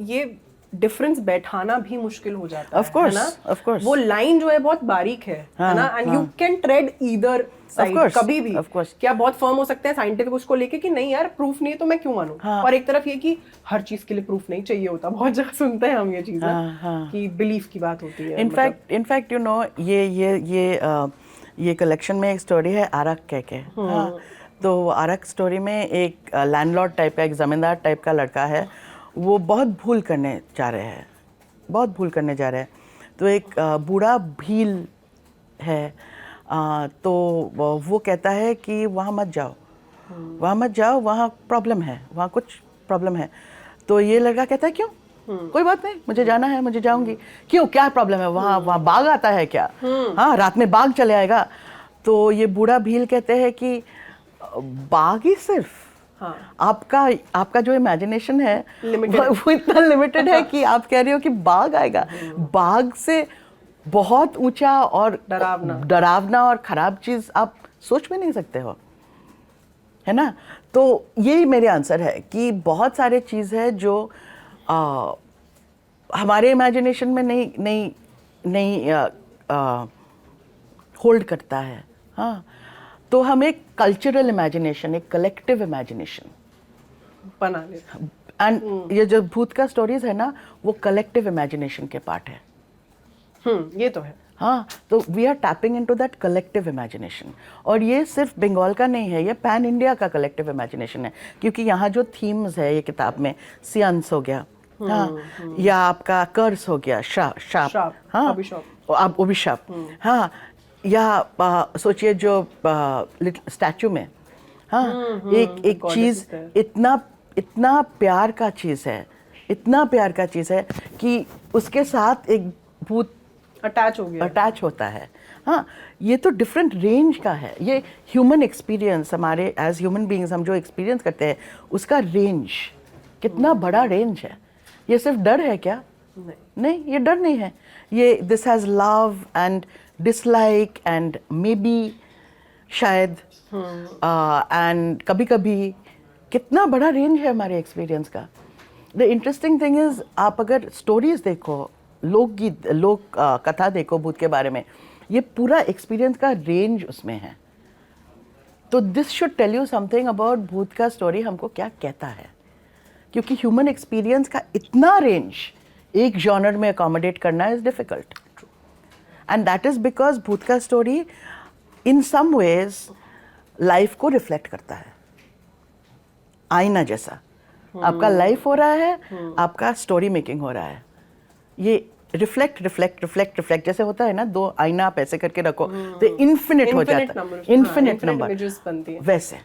ये डिफरेंस बैठाना भी मुश्किल हो जाता है, है ना? of course. वो लाइन जो है बहुत बारीक है ना, and you can trade either side कभी भी। क्या बहुत फर्म हो सकते हैं साइंटिफिक उसको लेके कि नहीं यार प्रूफ नहीं है तो मैं क्यों मानूं, और एक तरफ ये कि हर चीज के लिए प्रूफ नहीं चाहिए होता। बहुत जगह सुनते हैं हम ये चीजें कि बिलीफ की बात होती है। इनफैक्ट यू नो, ये कलेक्शन में एक स्टोरी है आरक कह के। तो आरक स्टोरी में एक लैंडलॉर्ड टाइप का, एक जमींदार टाइप का लड़का है, वो बहुत भूल करने जा रहे हैं। तो एक बूढ़ा भील है, तो वो कहता है कि वहाँ मत जाओ, वहाँ प्रॉब्लम है, वहाँ कुछ प्रॉब्लम है। तो ये लड़का कहता है क्यों? कोई बात नहीं, मुझे जाना है, मुझे जाऊंगी। क्यों, क्या प्रॉब्लम है? वहाँ बाघ आता है क्या? हाँ, रात में बाघ चले आएगा। तो ये बूढ़ा भील कहते हैं कि बाघ ही सिर्फ, आपका जो इमेजिनेशन है वो इतना लिमिटेड है कि आप कह रहे हो कि बाघ आएगा। बाघ से बहुत ऊंचा और डरावना और खराब चीज आप सोच भी नहीं सकते हो, है ना? तो यही मेरे आंसर है कि बहुत सारे चीज़ है जो हमारे इमेजिनेशन में नहीं होल्ड करता है। हाँ, तो हम एक कल्चरल इमेजिनेशन, एक कलेक्टिव इमेजिनेशन बना लेते। एंड ये जो भूत का स्टोरीज है ना, वो कलेक्टिव इमेजिनेशन के पार्ट है। ये तो है। हाँ, तो we are tapping into that collective imagination. और ये सिर्फ बंगाल का नहीं है, ये पैन इंडिया का कलेक्टिव इमेजिनेशन है, क्योंकि यहाँ जो थीम्स है ये किताब में, सियांस हो गया, हाँ, या आपका कर्स हो गया, शाप, हाँ, अभिशाप, हाँ, या सोचिए जो स्टैचू में, हाँ, एक चीज इतना प्यार का चीज है, इतना प्यार का चीज है कि उसके साथ एक भूत अटैच हो गया, अटैच होता है। हाँ, ये तो डिफरेंट रेंज का है। ये ह्यूमन एक्सपीरियंस, हमारे एज ह्यूमन बीइंग्स हम जो एक्सपीरियंस करते हैं उसका रेंज कितना बड़ा रेंज है। ये सिर्फ डर है क्या? नहीं, ये डर नहीं है। ये this has love and dislike and may be, शायद, एंड कभी कभी कितना बड़ा रेंज है हमारे एक्सपीरियंस का। द इंटरेस्टिंग थिंग इज़, आप अगर स्टोरीज देखो, लोकगीत, लोक कथा देखो भूत के बारे में, ये पूरा एक्सपीरियंस का रेंज उसमें है। तो this should tell you something about भूत का स्टोरी हमको क्या कहता है, क्योंकि ह्यूमन एक्सपीरियंस का इतना रेंज एक जॉनर में अकोमोडेट करना is difficult, and that is because भूत का story in some ways life को रिफ्लेक्ट करता है, आईना जैसा। आपका लाइफ हो रहा है, आपका स्टोरी मेकिंग हो रहा है। ये रिफ्लेक्ट रिफ्लेक्ट रिफ्लेक्ट रिफ्लेक्ट जैसे होता है ना, दो आईना आप ऐसे करके रखो तो इन्फिनिट हो जाता है, इन्फिनिट नंबर, वैसे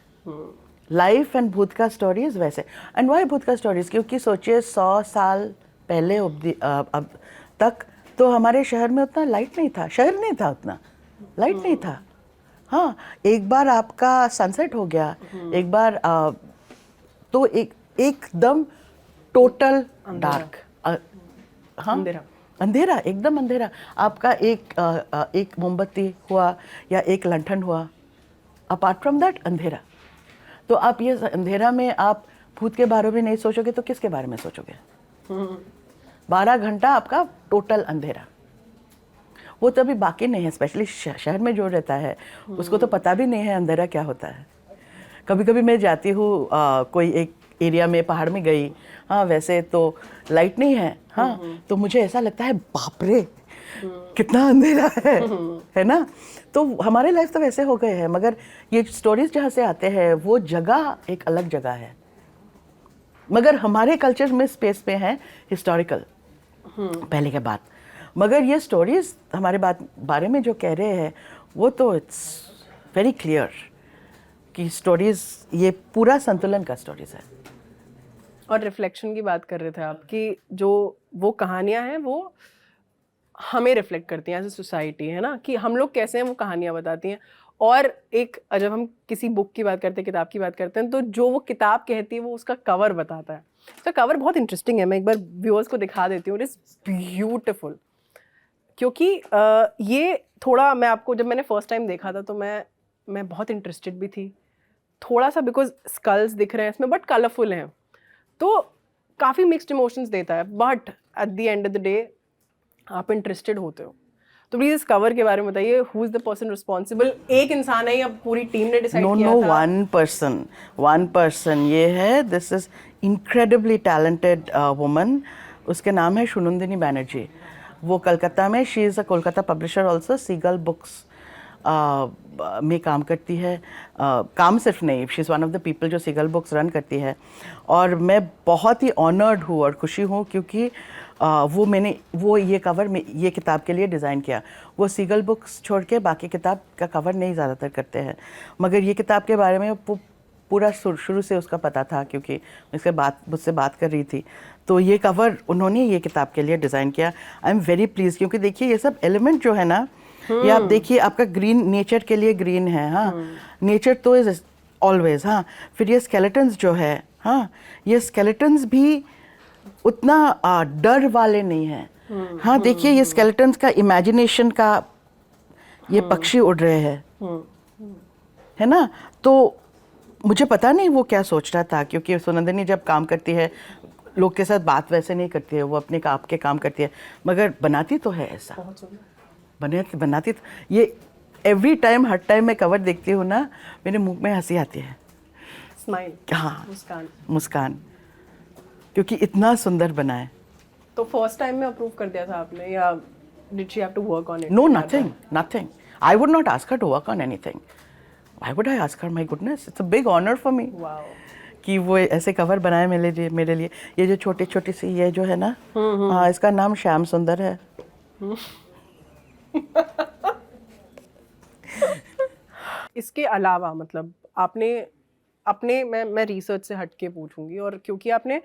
लाइफ एंड भूत का स्टोरीज वैसे। एंड वाई भूत का स्टोरीज? क्योंकि सोचिए 100 साल पहले अब तक तो हमारे शहर में उतना लाइट नहीं था, शहर नहीं था, उतना लाइट नहीं था। हाँ, एक बार आपका सनसेट हो गया, एक बार तो एकदम टोटल डार्क, हाँ, अंधेरा, एकदम अंधेरा। आपका एक मोमबत्ती हुआ या एक लंठन हुआ, अपार्ट फ्रॉम दैट अंधेरा। तो आप ये अंधेरा में आप भूत के बारे में नहीं सोचोगे तो किसके बारे में सोचोगे? 12 घंटा आपका टोटल अंधेरा। वो तो अभी बाकी नहीं है, स्पेशली शहर में जो रहता है उसको तो पता भी नहीं है अंधेरा क्या होता है। कभी कभी मैं जाती हूँ कोई एक एरिया में, पहाड़ में गई, हाँ, वैसे तो लाइट नहीं है, हाँ, तो मुझे ऐसा लगता है बाप रे कितना अंधेरा है ना। तो हमारे लाइफ तो वैसे हो गए हैं, मगर ये स्टोरीज जहाँ से आते हैं वो जगह एक अलग जगह है, मगर हमारे कल्चर में स्पेस में है हिस्टोरिकल पहले के बाद। मगर ये स्टोरीज हमारे बारे में जो कह रहे हैं वो तो इट्स वेरी क्लियर कि स्टोरीज, ये पूरा संतुलन का स्टोरीज है। और रिफ्लेक्शन की बात कर रहे थे आप कि जो वो कहानियां हैं वो हमें रिफ्लेक्ट करती हैं एज ए सोसाइटी, है ना, कि हम लोग कैसे हैं वो कहानियां बताती हैं। और एक जब हम किसी बुक की बात करते हैं, किताब की बात करते हैं, तो जो वो किताब कहती है वो उसका कवर बताता है। उसका कवर बहुत इंटरेस्टिंग है, मैं एक बार व्यूअर्स को दिखा देती हूँ। इट इज़ ब्यूटिफुल, क्योंकि ये थोड़ा, मैं आपको, जब मैंने फर्स्ट टाइम देखा था तो मैं बहुत इंटरेस्टेड भी थी थोड़ा सा, बिकॉज स्कल्स दिख रहे हैं इसमें बट कलरफुल हैं, तो काफ़ी मिक्स्ड इमोशंस देता है, but at the end of the day आप इंटरेस्टेड होते हो। तो प्लीज इस कवर के बारे में बताइए, who is the person responsible? एक इंसान है या पूरी टीम ने डिसाइड किया था? वन पर्सन ये है। This is incredibly talented woman, उसके नाम है सुनंदिनी बैनर्जी। वो कलकत्ता में, she is a Kolkata publisher also, Seagull Books में काम करती है। काम सिर्फ नहीं, she is one of the people जो सीगल बुक्स रन करती है। और मैं बहुत ही ऑनर्ड हूँ और खुशी हूँ क्योंकि वो ये कवर में ये किताब के लिए डिज़ाइन किया। वो सीगल बुक्स छोड़ के बाकी किताब का कवर नहीं ज़्यादातर करते हैं, मगर ये किताब के बारे में वो पूरा शुरू से उसका पता था क्योंकि मुझसे बात कर रही थी। तो ये कवर उन्होंने ये किताब के लिए डिज़ाइन किया। आई एम वेरी प्लीज, क्योंकि देखिए ये सब एलिमेंट जो है ना, ये आप देखिए, आपका ग्रीन नेचर के लिए ग्रीन है, हाँ, नेचर तो इज ऑलवेज, हाँ। फिर ये स्केलेटन्स जो है, हाँ, ये स्केलेटन्स भी उतना डर वाले नहीं हैं, हाँ। देखिए ये स्केलेटन्स का इमेजिनेशन का, ये पक्षी उड़ रहे हैं, है ना। तो मुझे पता नहीं वो क्या सोच रहा था, क्योंकि सुनंदिनी जब काम करती है लोग के साथ बात वैसे नहीं करती है, वो अपने आप के काम करती है, मगर बनाती तो है ऐसा, बनाती तो ये एवरी टाइम, हर टाइम मैं कवर देखती हूँ ना, मेरे मुंह में हंसी आती है, स्माइल, हाँ, मुस्कान, क्योंकि इतना सुंदर बना है। तो फर्स्ट टाइम में अप्रूव कर दिया था आपने, या did she have to work on it? No, nothing. I would not ask her to work on anything. Why would I ask her? My goodness, it's a big honor for me. Wow. कि वो ऐसे कवर बनाए मेरे लिए। ये जो छोटी सी ये जो है ना, हाँ, इसका नाम श्याम सुंदर है। इसके अलावा मतलब आपने अपने, मैं रिसर्च से हटके पूछूंगी, और क्योंकि आपने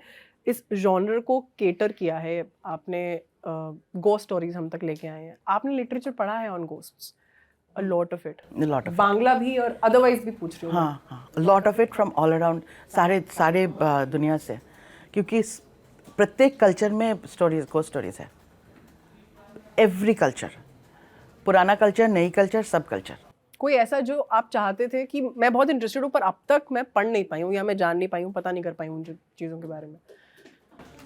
इस जॉनर को केटर किया है, आपने गोस्ट स्टोरीज हम तक लेके आए हैं, आपने लिटरेचर पढ़ा है on ghosts? A lot of it. A lot of it. Bangla भी और अदरवाइज भी पूछ रही हूँ. हाँ हाँ, lot of it from all around, सारे दुनिया से, क्योंकि प्रत्येक कल्चर में स्टोरीज को स्टोरीज है. एवरी कल्चर, पुराना कल्चर, नई कल्चर, सब कल्चर. कोई ऐसा जो आप चाहते थे कि मैं बहुत इंटरेस्टेड हूँ पर अब तक मैं पढ़ नहीं पाई हूँ या मैं जान नहीं पाई हूँ, पता नहीं कर पाई हूँ उन चीज़ों के बारे में?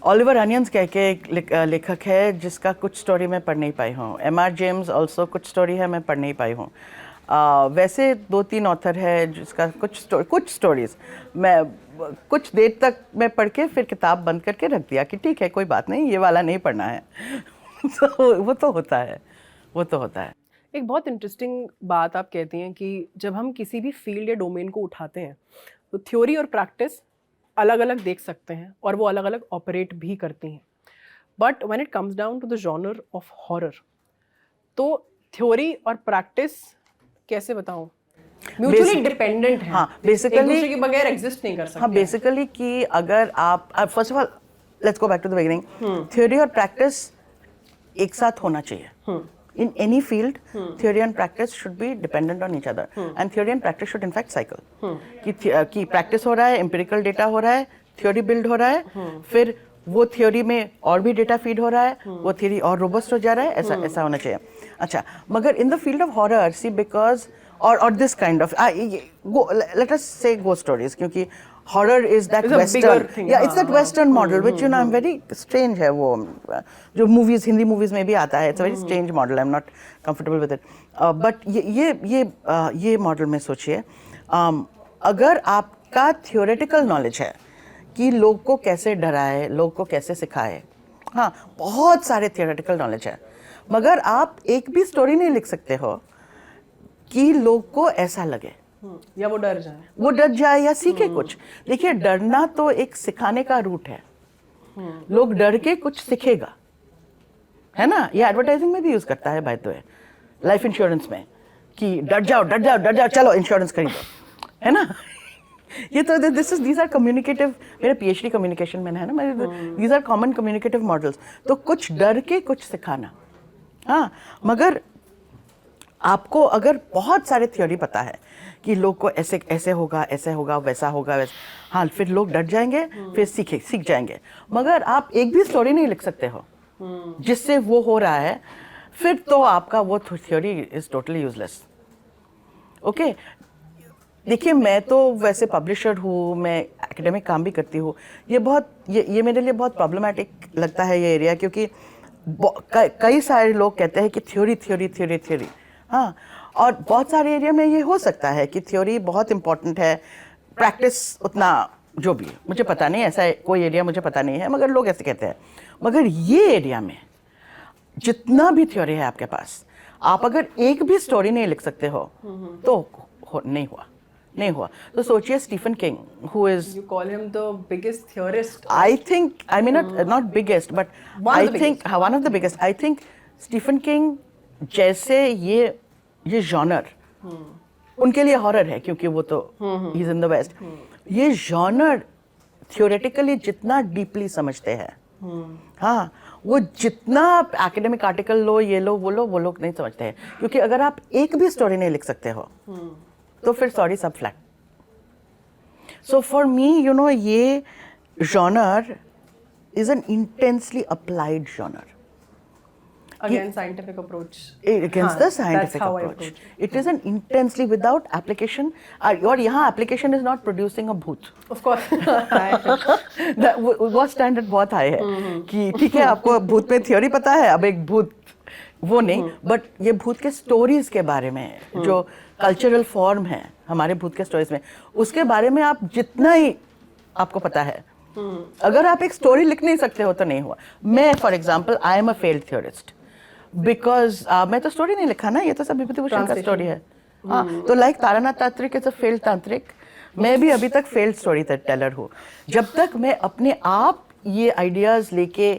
ऑलिवर अनियंस कह के एक लेखक है जिसका कुछ स्टोरी मैं पढ़ नहीं पाई हूँ. M.R. जेम्स ऑल्सो कुछ स्टोरी है मैं पढ़ नहीं पाई हूँ. वैसे 2-3 ऑथर है जिसका कुछ स्टोरीज मैं कुछ देर तक मैं पढ़ के फिर किताब बंद करके रख दिया कि ठीक है कोई बात नहीं, ये वाला नहीं पढ़ना है. तो वो तो होता है. एक बहुत इंटरेस्टिंग बात आप कहती हैं कि जब हम किसी भी फील्ड या डोमेन को उठाते हैं तो थ्योरी और प्रैक्टिस अलग अलग देख सकते हैं और वो अलग अलग ऑपरेट भी करती हैं. But when it comes down to the genre of horror, तो थ्योरी और प्रैक्टिस कैसे बताऊं, म्यूचुअली डिपेंडेंट है. हाँ, basically- एक दूसरे के बगैर एग्जिस्ट नहीं कर सकते. हाँ, बेसिकली कि अगर आप first of all let's go back to the beginning. Theory और प्रैक्टिस एक साथ होना चाहिए. In any field, theory and practice should be dependent on each other, and theory and practice should in fact cycle. कि practice हो रहा है, empirical data हो रहा है, theory build हो रहा है, फिर वो theory में और भी data feed हो रहा है, वो theory और robust हो जा रहा है, ऐसा होना चाहिए. अच्छा, मगर in the field of horror, see, because or this kind of let us say ghost stories, क्योंकि horror is that It's a western bigger thing. yeah, it's that western model which you know I'm very strange है वो जो movies, हिंदी movies में भी आता है. It's a very strange model. I'm not comfortable with it. But ये model में सोचिए, अगर आपका theoretical knowledge है कि लोग को कैसे डराए, लोग को कैसे सिखाए, हाँ, बहुत सारे theoretical knowledge है, मगर आप एक भी story नहीं लिख सकते हो कि लोग को ऐसा लगे या वो डर जाए या सीखे कुछ. देखिए, डरना तो एक सिखाने का रूट है. लोग डर के कुछ सीखेगा, है ना. ये एडवर्टाइजिंग में भी यूज करता है by the way, life insurance में, कि डर जाओ चलो इंश्योरेंस खरीदो, है ना. ये तो these are communicative, मेरा PhD कम्युनिकेशन में है ना, these are common communicative models. तो कुछ डर के कुछ सिखाना. हाँ, मगर आपको अगर बहुत सारे थ्योरी पता है कि लोग को ऐसे होगा, वैसा होगा, हाँ, फिर लोग डर जाएंगे, फिर सीख जाएंगे, मगर आप एक भी स्टोरी नहीं लिख सकते हो जिससे वो हो रहा है, फिर तो आपका वो theory is totally useless. Okay, देखिए, मैं तो वैसे पब्लिशर हूँ, मैं एकेडमिक काम भी करती हूँ. ये मेरे लिए बहुत प्रॉब्लमैटिक लगता है ये एरिया, क्योंकि कई सारे लोग कहते हैं कि थ्योरी. हाँ, और बहुत सारे एरिया में ये हो सकता है कि थ्योरी बहुत इंपॉर्टेंट है, प्रैक्टिस उतना, जो भी, मुझे पता नहीं, ऐसा कोई एरिया मुझे पता नहीं है, मगर लोग ऐसे कहते हैं. मगर ये एरिया में जितना भी थ्योरी है आपके पास, आप अगर एक भी स्टोरी नहीं लिख सकते हो तो नहीं हुआ. तो सोचिए, Stephen King, who is, You call him the biggest theorist. I mean not biggest, but I think one of the biggest. I think Stephen King जैसे ये जॉनर उनके लिए हॉरर है, क्योंकि वो तो he is in the west. ये जॉनर थियोरेटिकली जितना डीपली समझते हैं, हाँ, वो जितना एकेडमिक आर्टिकल लो, ये लो, वो लोग नहीं समझते हैं. क्योंकि अगर आप एक भी स्टोरी नहीं लिख सकते हो तो फिर सॉरी, सब flat. So for me, you know, ये genre is an intensely applied genre. Again, scientific approach. Against the scientific that's how I approach. approach. It is an intensely without application. और यहाँ application is not producing a भूत. Of course. वो स्टैंडर्ड बहुत हाई है कि ठीक है, आपको भूत में थ्योरी पता है, अब एक भूत वो नहीं, बट ये भूत के स्टोरीज के बारे में, जो कल्चरल फॉर्म है हमारे भूत के स्टोरीज में, उसके बारे में आप जितना ही आपको पता है, अगर आप एक स्टोरी लिख नहीं सकते हो तो नहीं हुआ. मैं for example, I am a failed theorist, because मैं तो स्टोरी नहीं लिखा ना, ये तो सब विभूति भूषण का स्टोरी है. हाँ, तो लाइक तारानाथ तांत्रिक इज अ फेल्ड तांत्रिक, मैं भी अभी तक फेल्ड स्टोरी टेलर हूँ. जब तक मैं अपने आप ये आइडियाज लेके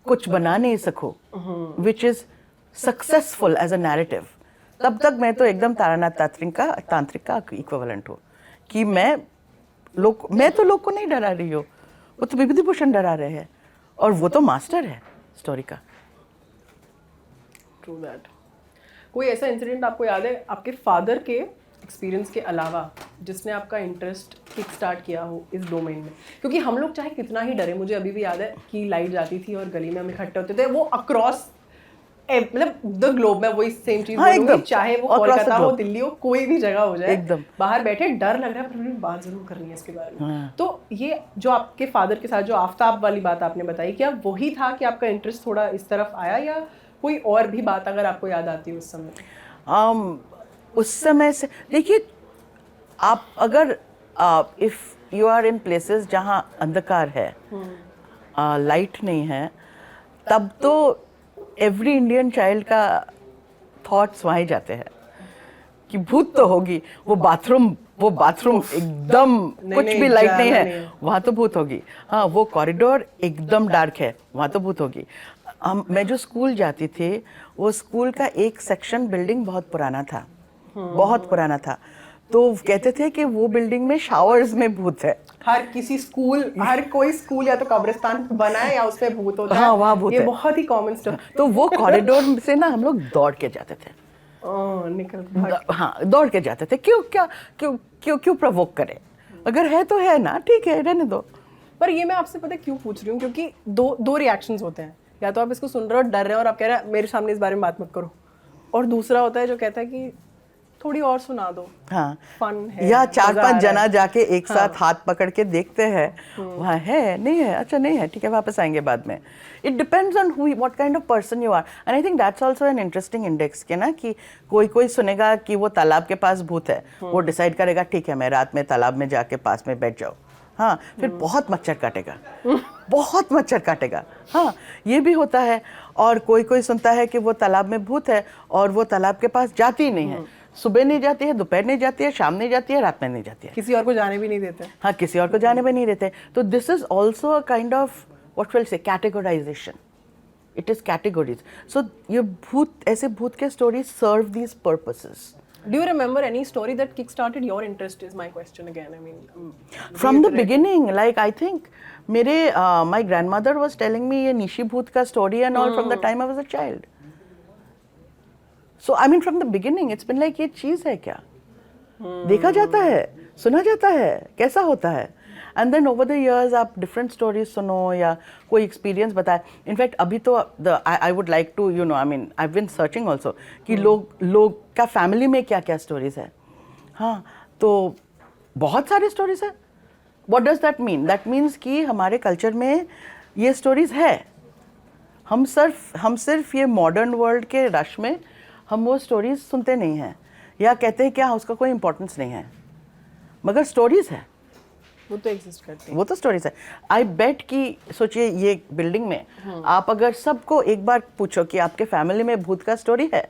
कुछ बना नहीं सकूँ which is successful as a narrative, तब तक मैं तो एकदम तारानाथ तांत्रिक का इक्विवेलेंट हूँ. कि मैं तो लोग को नहीं डरा रही हूँ, वो तो विभूति भूषण डरा रहे हैं, और वो तो मास्टर है स्टोरी का. True that. कोई ऐसा इंसिडेंट आपको याद है आपके फादर के एक्सपीरियंस के अलावा जिसने आपका इंटरेस्ट किक स्टार्ट किया हो इस डोमेन में? क्योंकि हम लोग चाहे कितना ही डरे, मुझे अभी भी याद है कि लाइट जाती थी और गली में हम इकट्ठे होते थे, वो अक्रॉस मतलब द ग्लोब में वही सेम चीज बोलूंगी, चाहे वो कोलकाता हो, दिल्ली हो, कोई भी जगह हो जाए, एकदम बाहर बैठे डर लग रहा है पर हमने बात जरूर करनी है इसके बारे में। तो ये जो आपके फादर के साथ जो आफ्ताब वाली बात आपने बताई, क्या वही था कि आपका इंटरेस्ट थोड़ा इस तरफ आया या कोई और भी बात अगर आपको याद आती है उस समय? उस समय से देखिए, आप अगर if you are in places जहाँ अंधकार है, लाइट नहीं है, तब तो एवरी इंडियन चाइल्ड का थॉट्स वहाँ ही जाते हैं कि भूत तो होगी, वो बाथरूम एकदम कुछ भी लाइट नहीं है, वहाँ तो भूत होगी। हाँ, वो कॉरिडोर एकदम डार्क है, वहाँ तो भूत होगी। मैं जो स्कूल जाती थी, वो स्कूल का एक सेक्शन बिल्डिंग बहुत पुराना था, बहुत पुराना था, तो कहते थे कि वो बिल्डिंग में शावर्स में भूत है। हर कोई स्कूल या तो कब्रिस्तान बना है या उसमें भूत होता है। हाँ, वहाँ भूत ये है। बहुत ही कॉमन स्टफ। तो वो कॉरिडोर से ना हम लोग दौड़ के जाते थे। हाँ, दौड़ के जाते थे। क्यों प्रोवोक करें? अगर है तो है ना, ठीक है, रहने दो। पर ये मैं आपसे पता क्यों पूछ रही हूँ, क्योंकि दो रिएक्शंस होते हैं। या तो आप इसको सुन रहे हो, डर रहे हो और आप कह रहे हैं मेरे सामने इस बारे में बात मत करो, और दूसरा होता है जो कहता है कि थोड़ी और सुना दो। हाँ, फन है, या 4-5 जना जाके एक साथ हाथ पकड़ के देखते हैं, वहाँ है नहीं है, अच्छा नहीं है, ठीक है, वापस आएंगे बाद में। It depends on what kind of person you are, and I think that's also an interesting index के ना, कि कोई सुनेगा कि वो तालाब के पास भूत है, वो डिसाइड करेगा ठीक है मैं रात में तालाब में जाके पास में बैठ जाऊँ। हाँ, फिर बहुत मच्छर काटेगा, बहुत मच्छर काटेगा। हाँ, ये भी होता है। और कोई सुनता है कि वो तालाब में भूत है और वो तालाब के पास जाती ही नहीं है, सुबह नहीं जाती है, दोपहर नहीं जाती है, शाम नहीं जाती है, रात में नहीं जाती है, किसी और को जाने भी नहीं देते। हाँ, किसी और को जाने भी नहीं देते। तो this is also a kind of what will say categorization, it is categories. So ये ऐसे भूत के stories serve these purposes. Do you remember any story that kick-started your interest is my question again. I mean, from the beginning, like I think my grandmother was telling me ये निशी भूत का story and all from the time I was a child. So I mean from the beginning it's been like ये चीज़ है क्या? देखा जाता है, सुना जाता है, कैसा होता है? And then over the years आप different stories सुनो या कोई experience बताए. In fact अभी तो I would like to I mean I've been searching also कि लोग का family में क्या क्या stories है. हाँ, तो बहुत सारे stories है. What does that mean? That means कि हमारे culture में ये stories है. हम सिर्फ ये modern world के rush में हम वो stories सुनते नहीं हैं या कहते हैं क्या उसका कोई importance नहीं है, मगर stories है, वो तो एग्जिस्ट करती है, वो तो स्टोरीज है। आई बेट कि सोचिए ये बिल्डिंग में आप अगर सबको एक बार पूछो कि आपके फैमिली में भूत का स्टोरी है,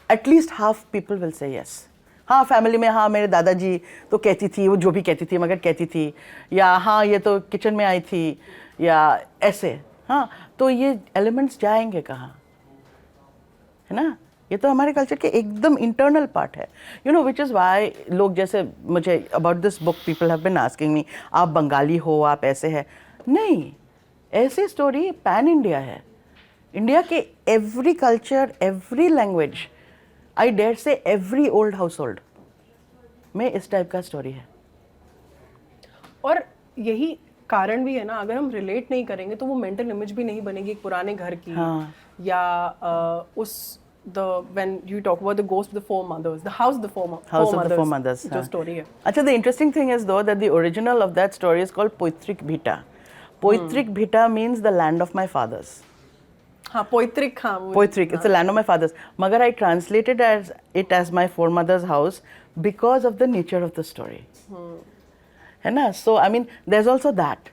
at least half people will say yes. हाँ, फैमिली में हाँ मेरे दादाजी तो कहती थी, वो जो भी कहती थी मगर कहती थी, या हाँ ये तो किचन में आई थी, या ऐसे। हाँ, तो ये एलिमेंट्स जाएंगे कहाँ, है ना? ये तो हमारे कल्चर के एकदम इंटरनल पार्ट है, विच इज़ वाई लोग जैसे मुझे about this book people have been asking me, आप बंगाली हो, आप ऐसे है। नहीं, ऐसे स्टोरी पैन इंडिया है। इंडिया के every culture, every language, I dare say every old household में इस टाइप का स्टोरी है। और यही कारण भी है ना, अगर हम रिलेट नहीं करेंगे तो वो मेंटल इमेज भी नहीं बनेगी एक पुराने घर की। हाँ। या when you talk about the ghost of the four mothers, the house of the four mothers, जो story है। अच्छा, the interesting thing is though that the original of that story is called Poitrik Bhita. Poitrik Bhita means the land of my fathers. हाँ, Poitrik, हाँ, Poitrik, it's the land of my fathers. मगर I translated it as my foremothers' house because of the nature of the story. है ना? So I mean, there's also that.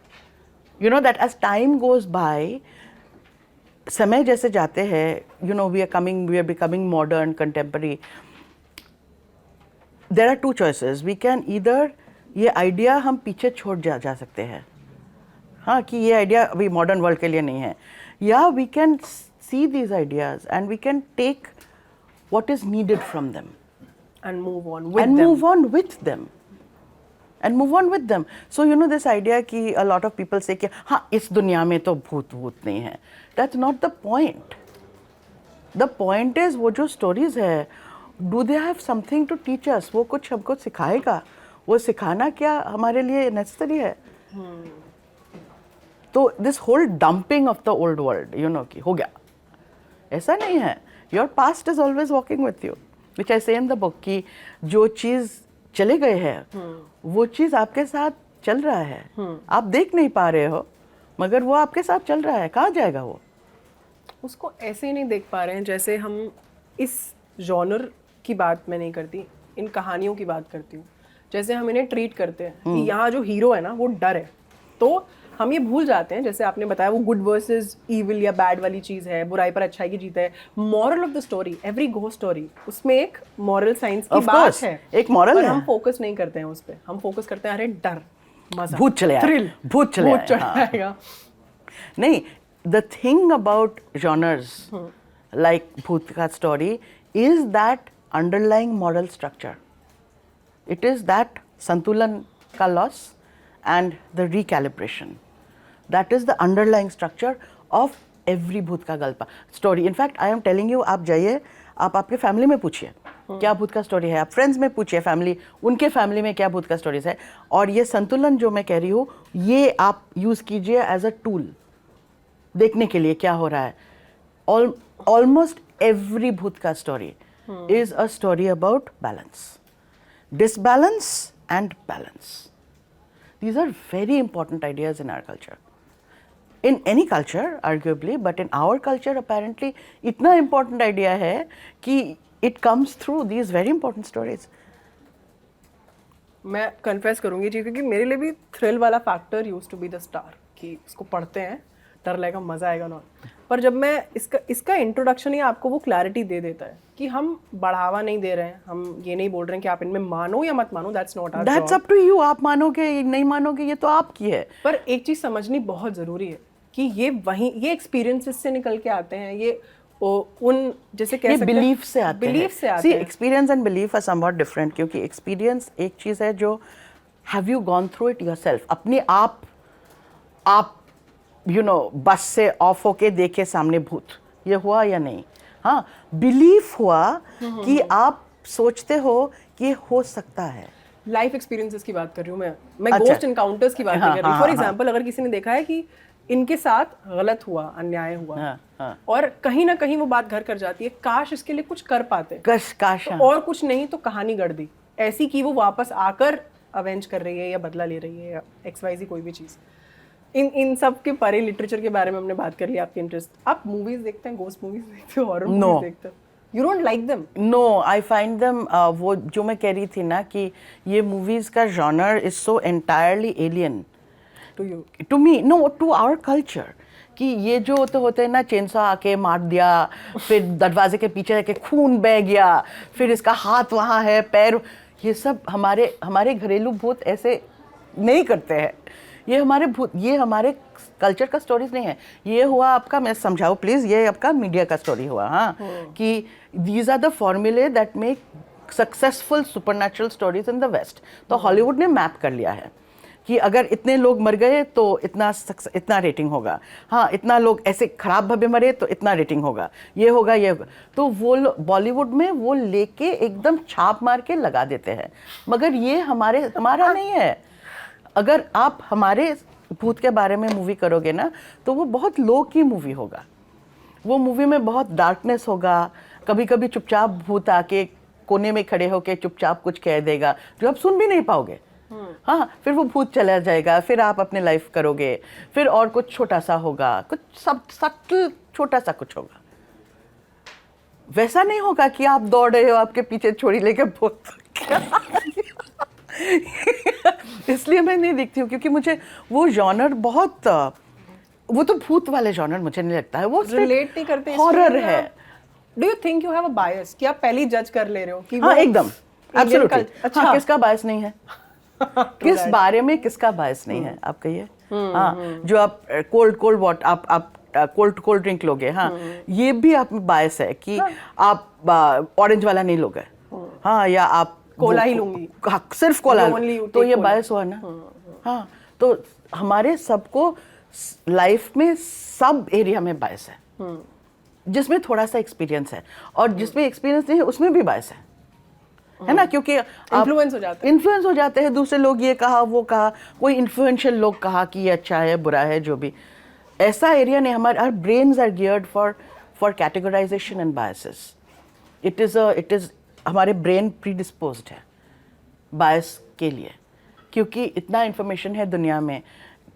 That as time goes by, समय जैसे जाते हैं, we are becoming modern, contemporary. There are two choices. We can either ये idea हम पीछे छोड़ जा सकते हैं, हाँ, कि ये idea अभी modern world के लिए नहीं है, या we can see these ideas and we can take what is needed from them and move on with them. So this idea कि a lot of people say कि हाँ इस दुनिया में तो भूत नहीं है. That's not the point. The point is वो जो स्टोरीज है, do they have something to teach us? वो कुछ हमको सिखाएगा? वो सिखाना क्या हमारे लिए नेसेसरी है? तो this whole dumping of the old world, you know, कि हो गया, ऐसा नहीं है. Your past is always walking with you, which I say in the book, कि जो चीज़ चले गए हैं वो चीज़ आपके साथ चल रहा है. आप देख नहीं पा रहे हो, मगर वो आपके साथ चल रहा है. कहाँ जाएगा वो? उसको ऐसे ही नहीं देख पा रहे हैं जैसे हम इस जॉनर की बात मैं नहीं करती, इन कहानियों की बात करती हूँ. जैसे हम इन्हें ट्रीट करते हैं कि यहाँ जो हीरो है ना वो डर है, तो हम ये भूल जाते हैं, जैसे आपने बताया वो गुड वर्सेस इविल या बैड वाली चीज़ है, बुराई पर अच्छाई की जीत है. Moral of the story, every ghost story, उसमें एक मॉरल साइंस की Of बात course, है, एक moral पर है. हम फोकस नहीं करते हैं उस पर. हम फोकस करते हैं अरे डर, मजा, भूत चले आए, थ्रिल, भूत चले आए, चढ़ हाँ. आएगा. नहीं, the thing about genres like भूत का story is that underlying moral structure. It is that संतुलन का loss and the recalibration. That is the underlying structure of every भूत का गल्पा story. In fact I am telling you, आप जाइए, आप आपके फैमिली में पूछिए क्या भूत का स्टोरी है, आप फ्रेंड्स में पूछिए, फैमिली, उनके फैमिली में क्या भूत का स्टोरीज है. और ये संतुलन जो मैं कह रही हूँ, ये आप यूज़ कीजिए एज अ टूल देखने के लिए क्या हो रहा है. ऑलमोस्ट एवरी भूत का story is a story about balance, disbalance and balance. These are very important ideas in our culture. In any culture, arguably, but in our culture, apparently, इतना important idea है कि it comes through these very important stories. मैं कन्फेस करूंगी जी, क्योंकि मेरे लिए भी थ्रिल वाला factor used to be the star, कि इसको पढ़ते हैं डर लगेगा, मजा आएगा ना. पर जब मैं इसका इंट्रोडक्शन ही आपको वो क्लैरिटी दे देता है कि हम बढ़ावा नहीं दे रहे हैं, हम ये नहीं बोल रहे हैं कि आप इनमें मानो या मत मानो, that's not our job. That's up to you. आप मानोगे नहीं मानोगे, ये तो आपकी है. पर एक चीज समझनी बहुत जरूरी है कि ये एक्सपीरियंसेस से निकल के आते हैं, ये उन जैसे कह ये सकते हैं बिलीफ से आते हैं. बिलीफ से आते See, हैं. experience and belief are somewhat different, क्योंकि एक्सपीरियंस एक चीज़ है जो have you gone through it yourself. अपने आप यू नो बस से ऑफ होके देखे सामने भूत, ये हुआ या नहीं. हाँ, बिलीफ हुआ कि आप सोचते हो कि हो सकता है. लाइफ एक्सपीरियंसेस की बात कर रही हूँ मैं अच्छा. गोस्ट एनकाउंटर्स की बात नहीं कर रही. फॉर एग्जांपल, अगर किसी ने देखा है कि इनके साथ गलत हुआ, अन्याय हुआ, हाँ. और कहीं ना कहीं वो बात घर कर जाती है, काश इसके लिए कुछ कर पाते, काश. तो और कुछ नहीं तो कहानी गढ़ दी ऐसी कि वो वापस आकर अवेंज कर रही है या बदला ले रही है या XYZ कोई भी चीज़. इन सब के परे लिटरेचर के बारे में हमने बात कर ली. आपके इंटरेस्ट, आप मूवीज देखते हैं, गोस्ट मूवीज देखते हो, हॉरर मूवीज देखते हो? You don't like them? No, I find them, वो जो मैं कह रही थी ना कि ये मूवीज का genre is so entirely alien to you, to me, no, to our culture. कि ये जो तो होते हैं ना, चेनसॉ आके मार दिया, फिर दरवाजे के पीछे के खून बह गया, फिर इसका हाथ वहाँ है, पैर, ये सब हमारे घरेलू भूत ऐसे नहीं करते हैं. ये हमारे कल्चर का स्टोरीज नहीं है. ये हुआ आपका, मैं समझाऊँ प्लीज, ये आपका मीडिया का स्टोरी हुआ. हाँ, कि these are the formulae that make successful supernatural stories in the west. तो हॉलीवुड ने मैप कर लिया है कि अगर इतने लोग मर गए तो इतना रेटिंग होगा. हाँ, इतना लोग ऐसे खराब भव्य मरे तो इतना रेटिंग होगा, ये होगा. तो वो बॉलीवुड में वो लेके एकदम छाप मार के लगा देते हैं. मगर ये हमारा नहीं है. अगर आप हमारे भूत के बारे में मूवी करोगे ना, तो वो बहुत लो की मूवी होगा. वो मूवी में बहुत डार्कनेस होगा. कभी कभी चुपचाप भूत आके कोने में खड़े होके चुपचाप कुछ कह देगा जो आप सुन भी नहीं पाओगे. हाँ, फिर वो भूत चला जाएगा, फिर आप अपने लाइफ करोगे, फिर और कुछ छोटा सा होगा, कुछ सब सटल छोटा सा कुछ होगा. वैसा नहीं होगा कि आप दौड़ रहे हो, आपके पीछे छोड़ी लेके भूत. इसलिए मैं नहीं देखती हूँ, क्योंकि मुझे वो जॉनर बहुत, वो तो भूत वाले जॉनर मुझे नहीं लगता है. वो रिलेट नहीं करते. हॉरर है. Do you think you have a bias, कि आप पहले ही जज कर ले रहे हो कि हाँ, एकदम एब्सोल्युटली. अच्छा, हाँ, किसका बायस नहीं है? किस बारे में किसका बायस नहीं है, आप कहिए. हाँ, जो आप कोल्ड वाटर, आप कोल्ड ड्रिंक लोगे, हाँ, ये भी आप बायस है कि आप ऑरेंज वाला नहीं लोगे. हाँ, या आप कोला ही लूंगी, सिर्फ कोला, तो ये बायस हुआ ना. हाँ, तो हमारे सबको लाइफ में सब एरिया में बायस है. जिसमें थोड़ा सा एक्सपीरियंस है, और जिसमें एक्सपीरियंस नहीं है उसमें भी बायस है ना, क्योंकि इन्फ्लुएंस हो जाता है। इन्फ्लुएंस हो जाते हैं, दूसरे लोग ये कहा वो कहा, कोई इन्फ्लुएंशियल लोग कहा कि ये अच्छा है बुरा है, जो भी ऐसा एरिया नहीं। हमारे our brains are geared for categorisation and biases. It is हमारे ब्रेन प्रीडिस्पोज्ड है बायस के लिए, क्योंकि इतना इन्फॉर्मेशन है दुनिया में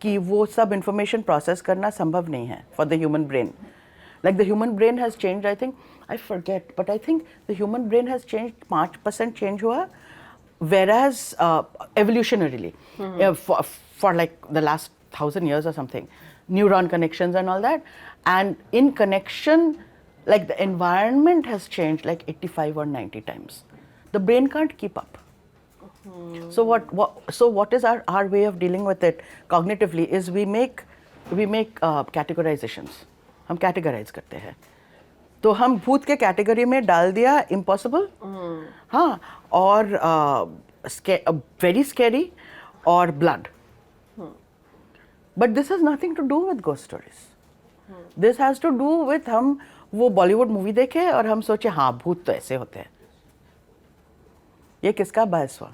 कि वो सब इन्फॉर्मेशन प्रोसेस करना संभव नहीं है for the human brain. Like the human brain has changed, I think, I forget, but I think the human brain has changed 5% change हुआ, whereas evolutionarily, for like the last 1,000 years or something, neuron connections and all that, and in connection, like the environment has changed like 85 or 90 times. The brain can't keep up. So what is our way of dealing with it cognitively is we make categorizations. हम कैटेगराइज करते हैं, तो हम भूत के कैटेगरी में डाल दिया इम्पॉसिबल, हाँ, और वेरी स्कैरी और blood, but this has nothing to do with ghost stories. This has to do with हम वो बॉलीवुड मूवी देखे और हम सोचे हाँ भूत तो ऐसे होते हैं। ये किसका बायस हुआ?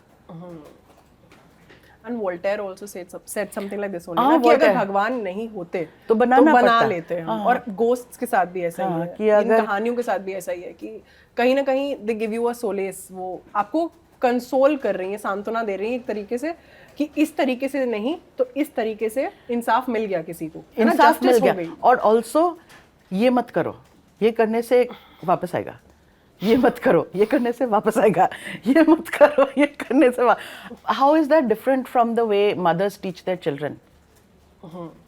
And Voltaire also said something like this only, ना, कि अगर भगवान नहीं होते तो बना लेते हैं। और ghosts के साथ भी ऐसा ही है, कि इन कहानियों के साथ भी ऐसा ही है कि कहीं ना कहीं they give you a solace, वो आपको कंसोल कर रही है, सांत्वना दे रही है एक तरीके से कि इस तरीके से नहीं तो इस तरीके से इंसाफ मिल गया किसी को, इंसाफ मिल गया। और ऑल्सो ये मत करो, ये करने से वापस आएगा, ये मत करो, ये करने से वापस आएगा, ये मत करो, ये करने से how is that different from the way mothers teach their children?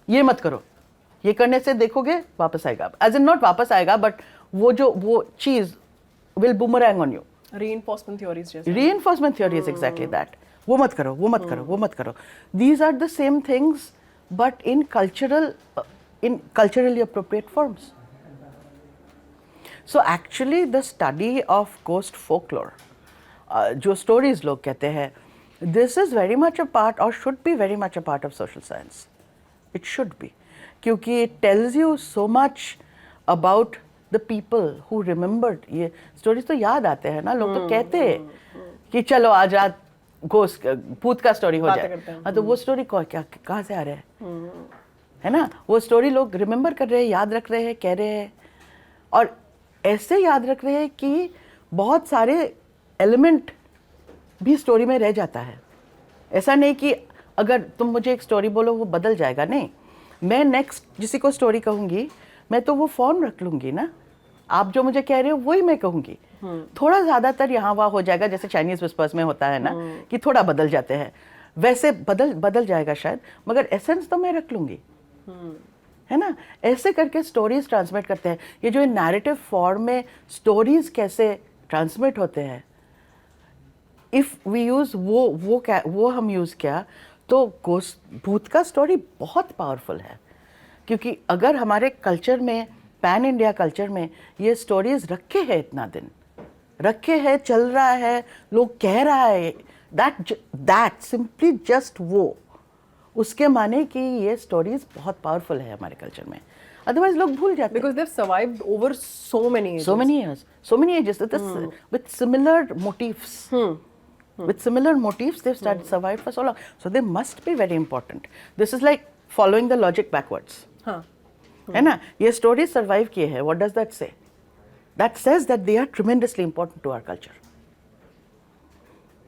ये मत करो, ये करने से देखोगे वापस आएगा, एज इन नॉट वापस आएगा बट वो चीज will boomerang on you. reinforcement theories is exactly that. वो मत करो, वो मत करो, वो मत करो. These are the same things but in culturally appropriate forms. So actually the study of ghost folklore, जो stories लोग कहते हैं, this is very much a part or should be very much a part of social science. It should be, क्योंकि it tells you so much about the people who remembered. ये stories तो याद आते हैं ना, लोग तो कहते हैं कि चलो आज रात घोस्ट भूत का स्टोरी हो जाए, हाँ तो वो स्टोरी कहाँ से आ रहा है ना, वो स्टोरी लोग रिमेम्बर कर रहे हैं, याद रख रहे हैं, कह रहे हैं, और ऐसे याद रख रहे हैं कि बहुत सारे एलिमेंट भी स्टोरी में रह जाता है। ऐसा नहीं कि अगर तुम मुझे एक स्टोरी बोलो वो बदल जाएगा, नहीं, मैं नेक्स्ट जिसी को स्टोरी कहूँगी मैं तो वो फॉर्म रख लूँगी ना, आप जो मुझे कह रहे हो वही मैं कहूँगी, थोड़ा ज़्यादातर यहाँ वहाँ हो जाएगा, जैसे चाइनीज़ विस्पर्स में होता है ना कि थोड़ा बदल जाते हैं, वैसे बदल जाएगा शायद, मगर एसेंस तो मैं रख लूँगी, है ना। ऐसे करके स्टोरीज ट्रांसमिट करते हैं। ये जो नैरेटिव फॉर्म में स्टोरीज कैसे ट्रांसमिट होते हैं, इफ़ वी यूज़ वो हम यूज़ किया तो भूत का स्टोरी बहुत पावरफुल है, क्योंकि अगर हमारे कल्चर में, पैन इंडिया कल्चर में ये स्टोरीज रखे हैं, इतना दिन रखे हैं, चल रहा है, लोग कह रहा है, दैट सिंपली जस्ट वो, उसके माने कि ये स्टोरीज बहुत पावरफुल है हमारे कल्चर में, अदरवाइज लोग भूल जाते हैं। Because they've survived over so many years. So many ages. With similar motifs. With similar motifs, they've survived for so long. So they must be very important. This is like following the logic backwards. हाँ. है ना, ये स्टोरीज सर्वाइव किए हैं. What does that say? That says that they are tremendously important to our culture.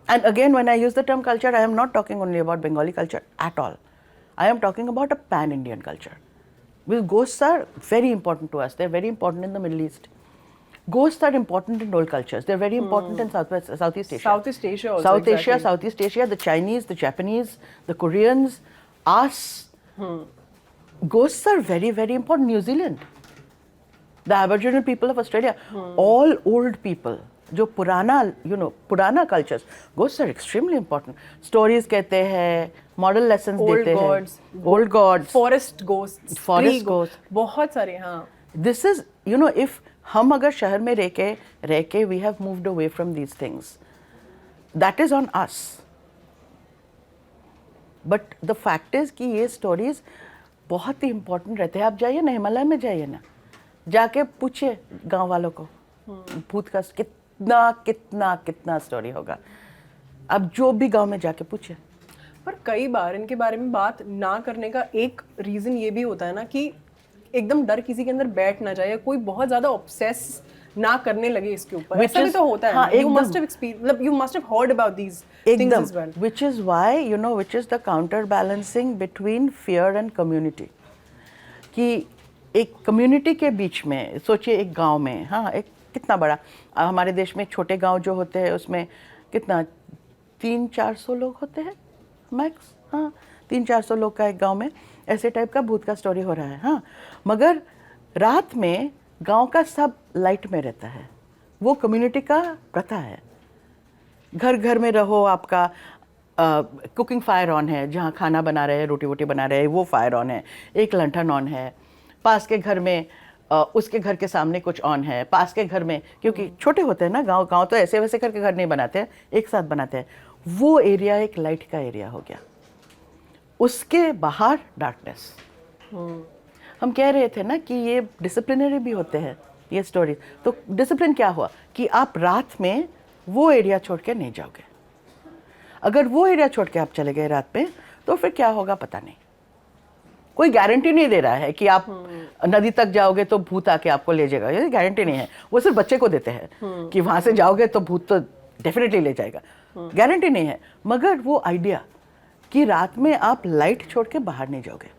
And again, when I use the term culture, I am not talking only about Bengali culture at all. I am talking about a pan-Indian culture. Because ghosts are very important to us. They're very important in the Middle East. Ghosts are important in all cultures. They're very important in Southeast Asia. Southeast Asia also. Southeast Asia, the Chinese, the Japanese, the Koreans, us. Ghosts are very, very important. New Zealand, the Aboriginal people of Australia, all old people. जो पुराना cultures, ghosts are extremely important. Stories कहते हैं, moral lessons देते हैं, old gods, forest ghosts, बहुत सारे, हाँ. This is, if हम अगर शहर में रह के we have moved away from these things, that is on us. But the fact is कि ये stories बहुत ही important रहते हैं. आप जाइए ना, हिमालय में जाइए ना, जाके पूछे गांव वालों को, भूत का कितना कितना कितना स्टोरी होगा। अब जो भी गांव में जाके पूछे। पर कई बार इनके बारे में बात ना करने का एक रीजन ये भी होता है ना कि एकदम डर किसी के अंदर बैठ ना जाए, कोई बहुत ज्यादा ऑब्सेस ना करने लगे इसके ऊपर। ऐसा भी तो होता है। हाँ, You must have experienced, मतलब you must have heard about these things as well. which is why you know which is the counterbalancing between fear and community, कि एक कम्युनिटी के बीच में सोचिए, एक गांव में, हाँ, एक कितना बड़ा, हमारे देश में छोटे गांव जो होते हैं उसमें कितना 300-400 लोग होते हैं मैक्स, हाँ, 300-400 लोग का एक गांव में ऐसे टाइप का भूत का स्टोरी हो रहा है। हाँ, मगर रात में गांव का सब लाइट में रहता है, वो कम्युनिटी का प्रथा है। घर घर में रहो, आपका कुकिंग फायर ऑन है, जहाँ खाना बना रहे हैं, रोटी वोटी बना रहे हैं, वो फायर ऑन है, एक लंठन ऑन है, पास के घर में उसके घर के सामने कुछ ऑन है, पास के घर में, क्योंकि छोटे होते हैं ना गांव, गांव तो ऐसे वैसे करके घर नहीं बनाते हैं, एक साथ बनाते हैं। वो एरिया एक लाइट का एरिया हो गया, उसके बाहर डार्कनेस। हम कह रहे थे ना कि ये डिसिप्लिनरी भी होते हैं ये स्टोरीज। तो डिसिप्लिन क्या हुआ कि आप रात में वो एरिया छोड़ के नहीं जाओगे। अगर वो एरिया छोड़ के आप चले गए रात में तो फिर क्या होगा पता नहीं। कोई गारंटी नहीं दे रहा है कि आप नदी तक जाओगे तो भूत आके आपको ले जाएगा, ये गारंटी नहीं है। वो सिर्फ बच्चे को देते हैं कि वहां से जाओगे तो भूत तो डेफिनेटली ले जाएगा, गारंटी नहीं है। मगर वो आइडिया कि रात में आप लाइट छोड़ के बाहर नहीं जाओगे,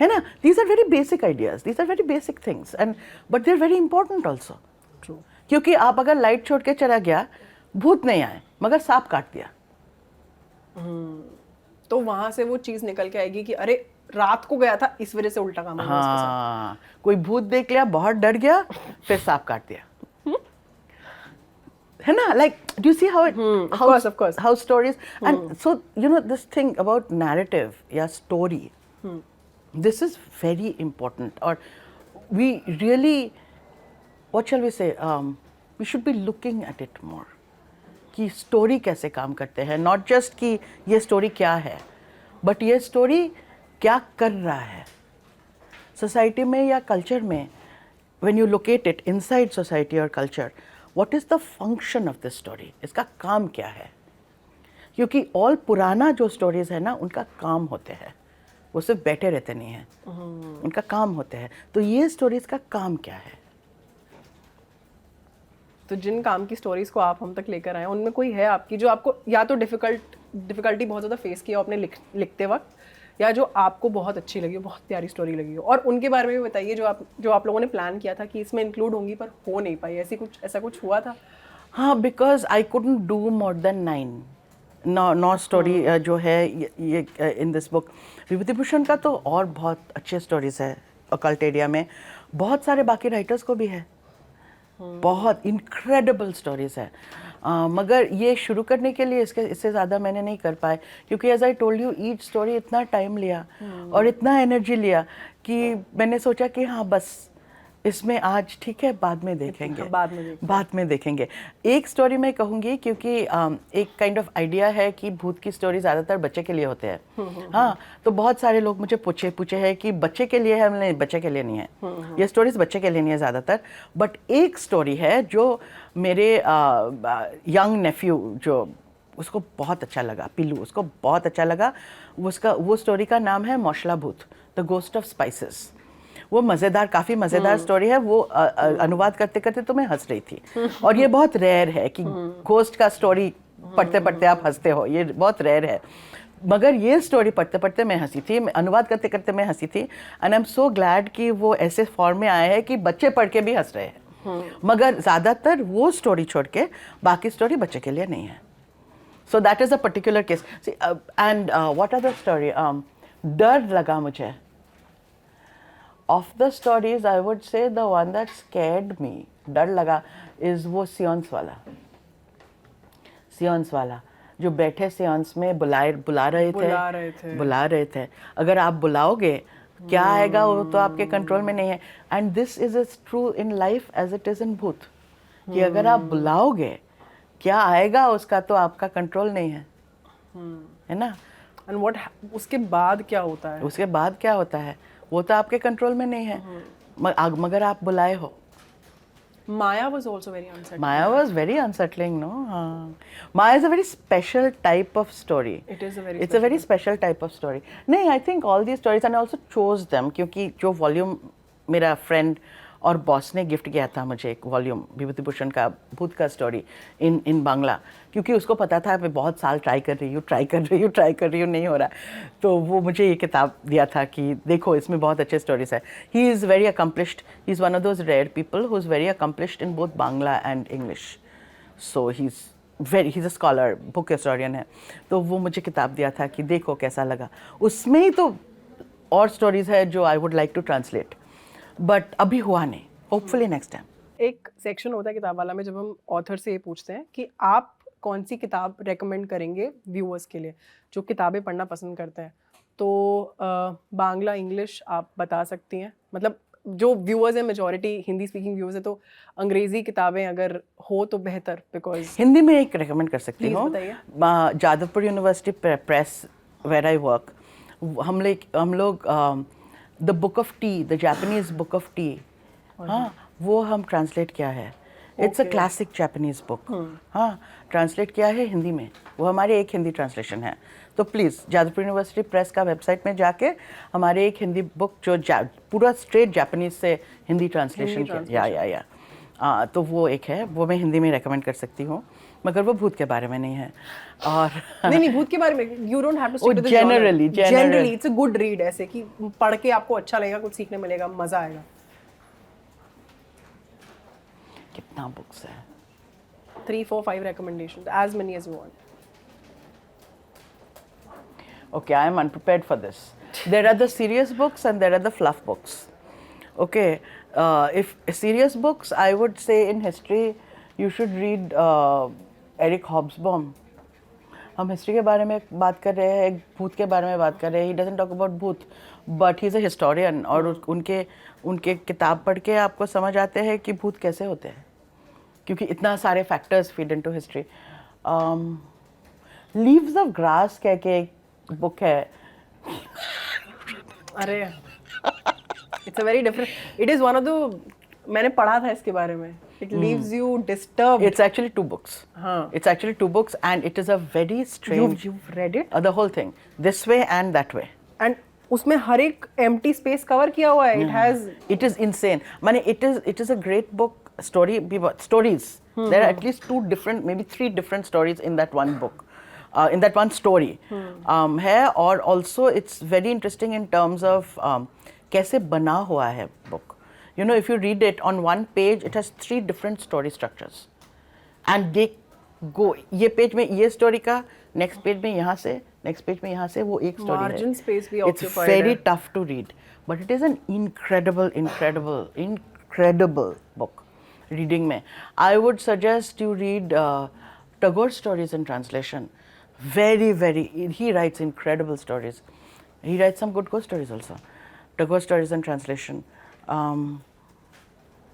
है ना, these are very basic ideas, these are very basic things, and but they are very important also. क्योंकि आप अगर लाइट छोड़ के चला गया, भूत नहीं आए मगर सांप काट दिया, तो वहां से वो चीज निकल के आएगी कि अरे रात को गया था इस वजह से उल्टा काम हो गया उसके साथ। हाँ, कोई भूत देख लिया, बहुत डर गया, फिर सांप काट दिया, है ना। Like do you see how it, of course. How stories, and so you know this thing about narrative या story, this is very important, or we really, what shall we say, we should be looking at it more, कि स्टोरी कैसे काम करते हैं, नॉट जस्ट कि ये स्टोरी क्या है, बट ये स्टोरी क्या कर रहा है सोसाइटी में या कल्चर में। When you locate it inside society और culture, what is the function of this story, इसका काम क्या है। क्योंकि ऑल पुराना जो स्टोरीज है ना, उनका काम होते हैं, वो सिर्फ बैठे रहते नहीं हैं, उनका काम होते हैं। तो ये स्टोरीज का काम क्या है। तो जिन काम की स्टोरीज को आप हम तक लेकर आए, उनमें कोई है आपकी जो आपको या तो डिफिकल्टी बहुत ज़्यादा फेस किया आपने लिखते वक्त, या जो आपको बहुत अच्छी लगी हो, बहुत प्यारी स्टोरी लगी हो, और उनके बारे में भी बताइए जो आप लोगों ने प्लान किया था कि इसमें इंक्लूड होंगी पर हो नहीं पाई, ऐसा कुछ हुआ था? हाँ, because I couldn't do more than 9 story जो है ये in this book. Vibhuti Bhushan का तो और बहुत अच्छे स्टोरीज है अकल्ट एरिया में, बहुत सारे बाकी राइटर्स को भी है, बहुत इनक्रेडिबल स्टोरीज है। मगर ये शुरू करने के लिए इससे ज़्यादा मैंने नहीं कर पाए, क्योंकि as I told you, each story इतना टाइम लिया और इतना एनर्जी लिया कि मैंने सोचा कि हाँ बस इसमें आज ठीक है, बाद में देखेंगे, बाद में देखेंगे। एक स्टोरी मैं कहूँगी, क्योंकि एक काइंड ऑफ आइडिया है कि भूत की स्टोरी ज़्यादातर बच्चे के लिए होते हैं। हाँ, तो बहुत सारे लोग मुझे पूछे हैं कि बच्चे के लिए है, हमने बच्चे के लिए नहीं है, ये स्टोरीज बच्चे के लिए नहीं है ज़्यादातर। बट एक स्टोरी है जो मेरे यंग नेफ्यू जो उसको बहुत अच्छा लगा, पिल्लू, उसको बहुत अच्छा लगा। वो स्टोरी का नाम है मौशला भूत, द गोस्ट ऑफ स्पाइसेस। वो मज़ेदार, काफ़ी मज़ेदार स्टोरी है। वो अनुवाद करते करते तो मैं हंस रही थी, और ये बहुत रेयर है कि घोस्ट का स्टोरी पढ़ते पढ़ते आप हंसते हो, ये बहुत रेयर है। मगर ये स्टोरी पढ़ते पढ़ते मैं हंसी थी, अनुवाद करते करते मैं हंसी थी, and I am so glad कि वो ऐसे फॉर्म में आए हैं कि बच्चे पढ़ के भी हंस रहे हैं। मगर ज़्यादातर वो स्टोरी छोड़ के बाकी स्टोरी बच्चे के लिए नहीं है। So that is a particular case. And what are the story, डर लगा मुझे। Of the stories, I would say the one that scared me, डर लगा, is वो सियोन्स वाला जो बैठे सियोन्स में बुला रहे थे। अगर आप बुलाओगे, क्या आएगा वो तो आपके कंट्रोल में नहीं है। And this is as true in life as it is in भूत, कि अगर आप बुलाओगे, क्या आएगा उसका तो आपका कंट्रोल नहीं है, है ना। एंड उसके बाद क्या होता है? उसके बाद क्या होता है वो तो आपके कंट्रोल में नहीं है। मगर आप बुलाए हो। Maya was also very unsettling. Maya was very unsettling, no? Maya is a very special type of story. It is a very It's a very special type of story. नहीं, I think all these stories, and I also chose them क्योंकि जो वॉल्यूम मेरा फ्रेंड और बॉस ने गिफ्ट किया था मुझे, एक वॉल्यूम विभूति भूषण का भूत का स्टोरी इन बांग्ला, क्योंकि उसको पता था मैं बहुत साल ट्राई कर रही हूँ नहीं हो रहा, तो वो मुझे ये किताब दिया था कि देखो इसमें बहुत अच्छे स्टोरीज है। He is very accomplished, he is one of those rare people who is very accomplished in both Bangla and English, so he is a scholar, book historian है। तो वो मुझे किताब दिया था कि देखो कैसा लगा। उसमें ही तो और स्टोरीज है जो I would like to translate, but अभी हुआ नहीं, होपफुली नेक्स्ट टाइम। एक सेक्शन होता है किताब वाला में जब हम ऑथर से ये पूछते हैं कि आप कौन सी किताब रेकमेंड करेंगे व्यूअर्स के लिए जो किताबें पढ़ना पसंद करते हैं, तो बांग्ला इंग्लिश आप बता सकती हैं, मतलब जो व्यूअर्स हैं मेजॉरिटी हिंदी स्पीकिंग व्यूअर्स है, तो अंग्रेज़ी किताबें अगर हो तो बेहतर, बिकॉज हिंदी में एक रेकमेंड कर सकती Please हूँ, बताइए। Jadavpur University Press where I work, हम लोग the book of tea, the Japanese book of tea, हाँ वो हम ट्रांसलेट किया है। It's a classic Japanese book, हाँ ट्रांसलेट किया है हिंदी में, वो हमारे एक हिंदी ट्रांसलेशन है। तो प्लीज़ जादवपुर यूनिवर्सिटी प्रेस का वेबसाइट में जाके हमारे एक हिंदी बुक जो पूरा स्ट्रेट जापानीज से हिंदी ट्रांसलेशन किया, या तो वो एक है, वो मैं हिंदी में रेकमेंड कर सकती हूँ, मगर वो भूत के बारे में नहीं है। और नहीं भूत के बारे में you don't have to stick to the generally it's a good read, ऐसे कि पढ़ के आपको अच्छा लगेगा, कुछ सीखने मिलेगा, मजा आएगा। कितना बुक्स है? 3, 4, 5 recommendations, as many as you want. Okay, I am unprepared for this. There are the serious books and there are the fluff books. Okay, if serious books, I would say in history, you should read Eric Hobsbawm. हम हिस्ट्री के बारे में बात कर रहे हैं, एक भूत के बारे में बात कर रहे हैं। He doesn't talk about भूत, but he's a historian, और उनके किताब पढ़ के आपको समझ आते हैं कि भूत कैसे होते हैं, क्योंकि इतना सारे factors feed into history. Leaves of grass कह के एक बुक है। अरे it's a very different, it is one of the, मैंने पढ़ा था इसके बारे में, it leaves you disturbed. It's actually 2 books. It's actually 2 books, and it is a very strange. You've read it? The whole thing, this way and that way. And उसमें हर एक empty space cover किया हुआ है. It has. It is insane. माने it is a great book. Stories. There are at least 2 different, maybe 3 different stories in that one book. In that one story. है, और also it's very interesting in terms of कैसे बना हुआ है book. You know, if you read it on one page, it has 3 different story structures, and they go. ये पेज में ये स्टोरी का, नेक्स्ट पेज में यहाँ से, नेक्स्ट पेज में यहाँ से, वो एक स्टोरी है. Margin space भी It's occupied very है. tough to read, but it is an incredible book. Reading में, I would suggest you read Tagore stories in translation. Very. He writes incredible stories. He writes some good ghost stories also. Tagore stories in translation.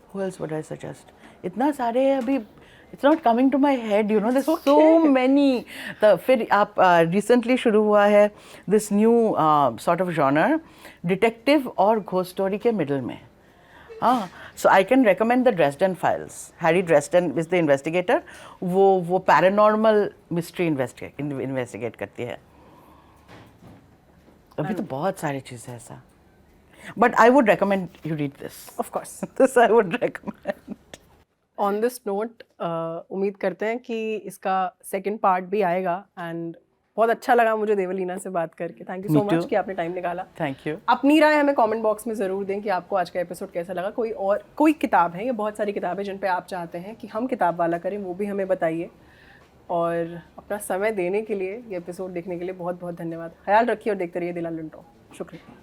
Who else would I suggest? इतना सारे है अभी, it's not coming to my head, you know, there's so many. तो फिर आप recently शुरू हुआ है this new sort of genre, detective और ghost story के middle में. So I can recommend the Dresden Files. Harry Dresden is the investigator. वो paranormal mystery investigate करती है. अभी तो बहुत सारी चीज़ें ऐसा. But I would recommend you read this. Of course. This I would recommend. On this note, उम्मीद करते हैं कि इसका second part भी आएगा, and बहुत अच्छा लगा मुझे देवलीना से बात करके. Thank you so much कि आपने टाइम निकाला. Thank you. अपनी राय हमें कमेंट बॉक्स में ज़रूर दें कि आपको आज का एपिसोड कैसा लगा. कोई किताब है या बहुत सारी किताबें जिन पे आप चाहते हैं कि हम किताब वाला करें, वो भी हमें बताइए. और अपना समय देने के लिए, ये एपिसोड देखने के लिए बहुत बहुत धन्यवाद. ख्याल रखिए और देखते रहिए दिल लंटो. शुक्रिया.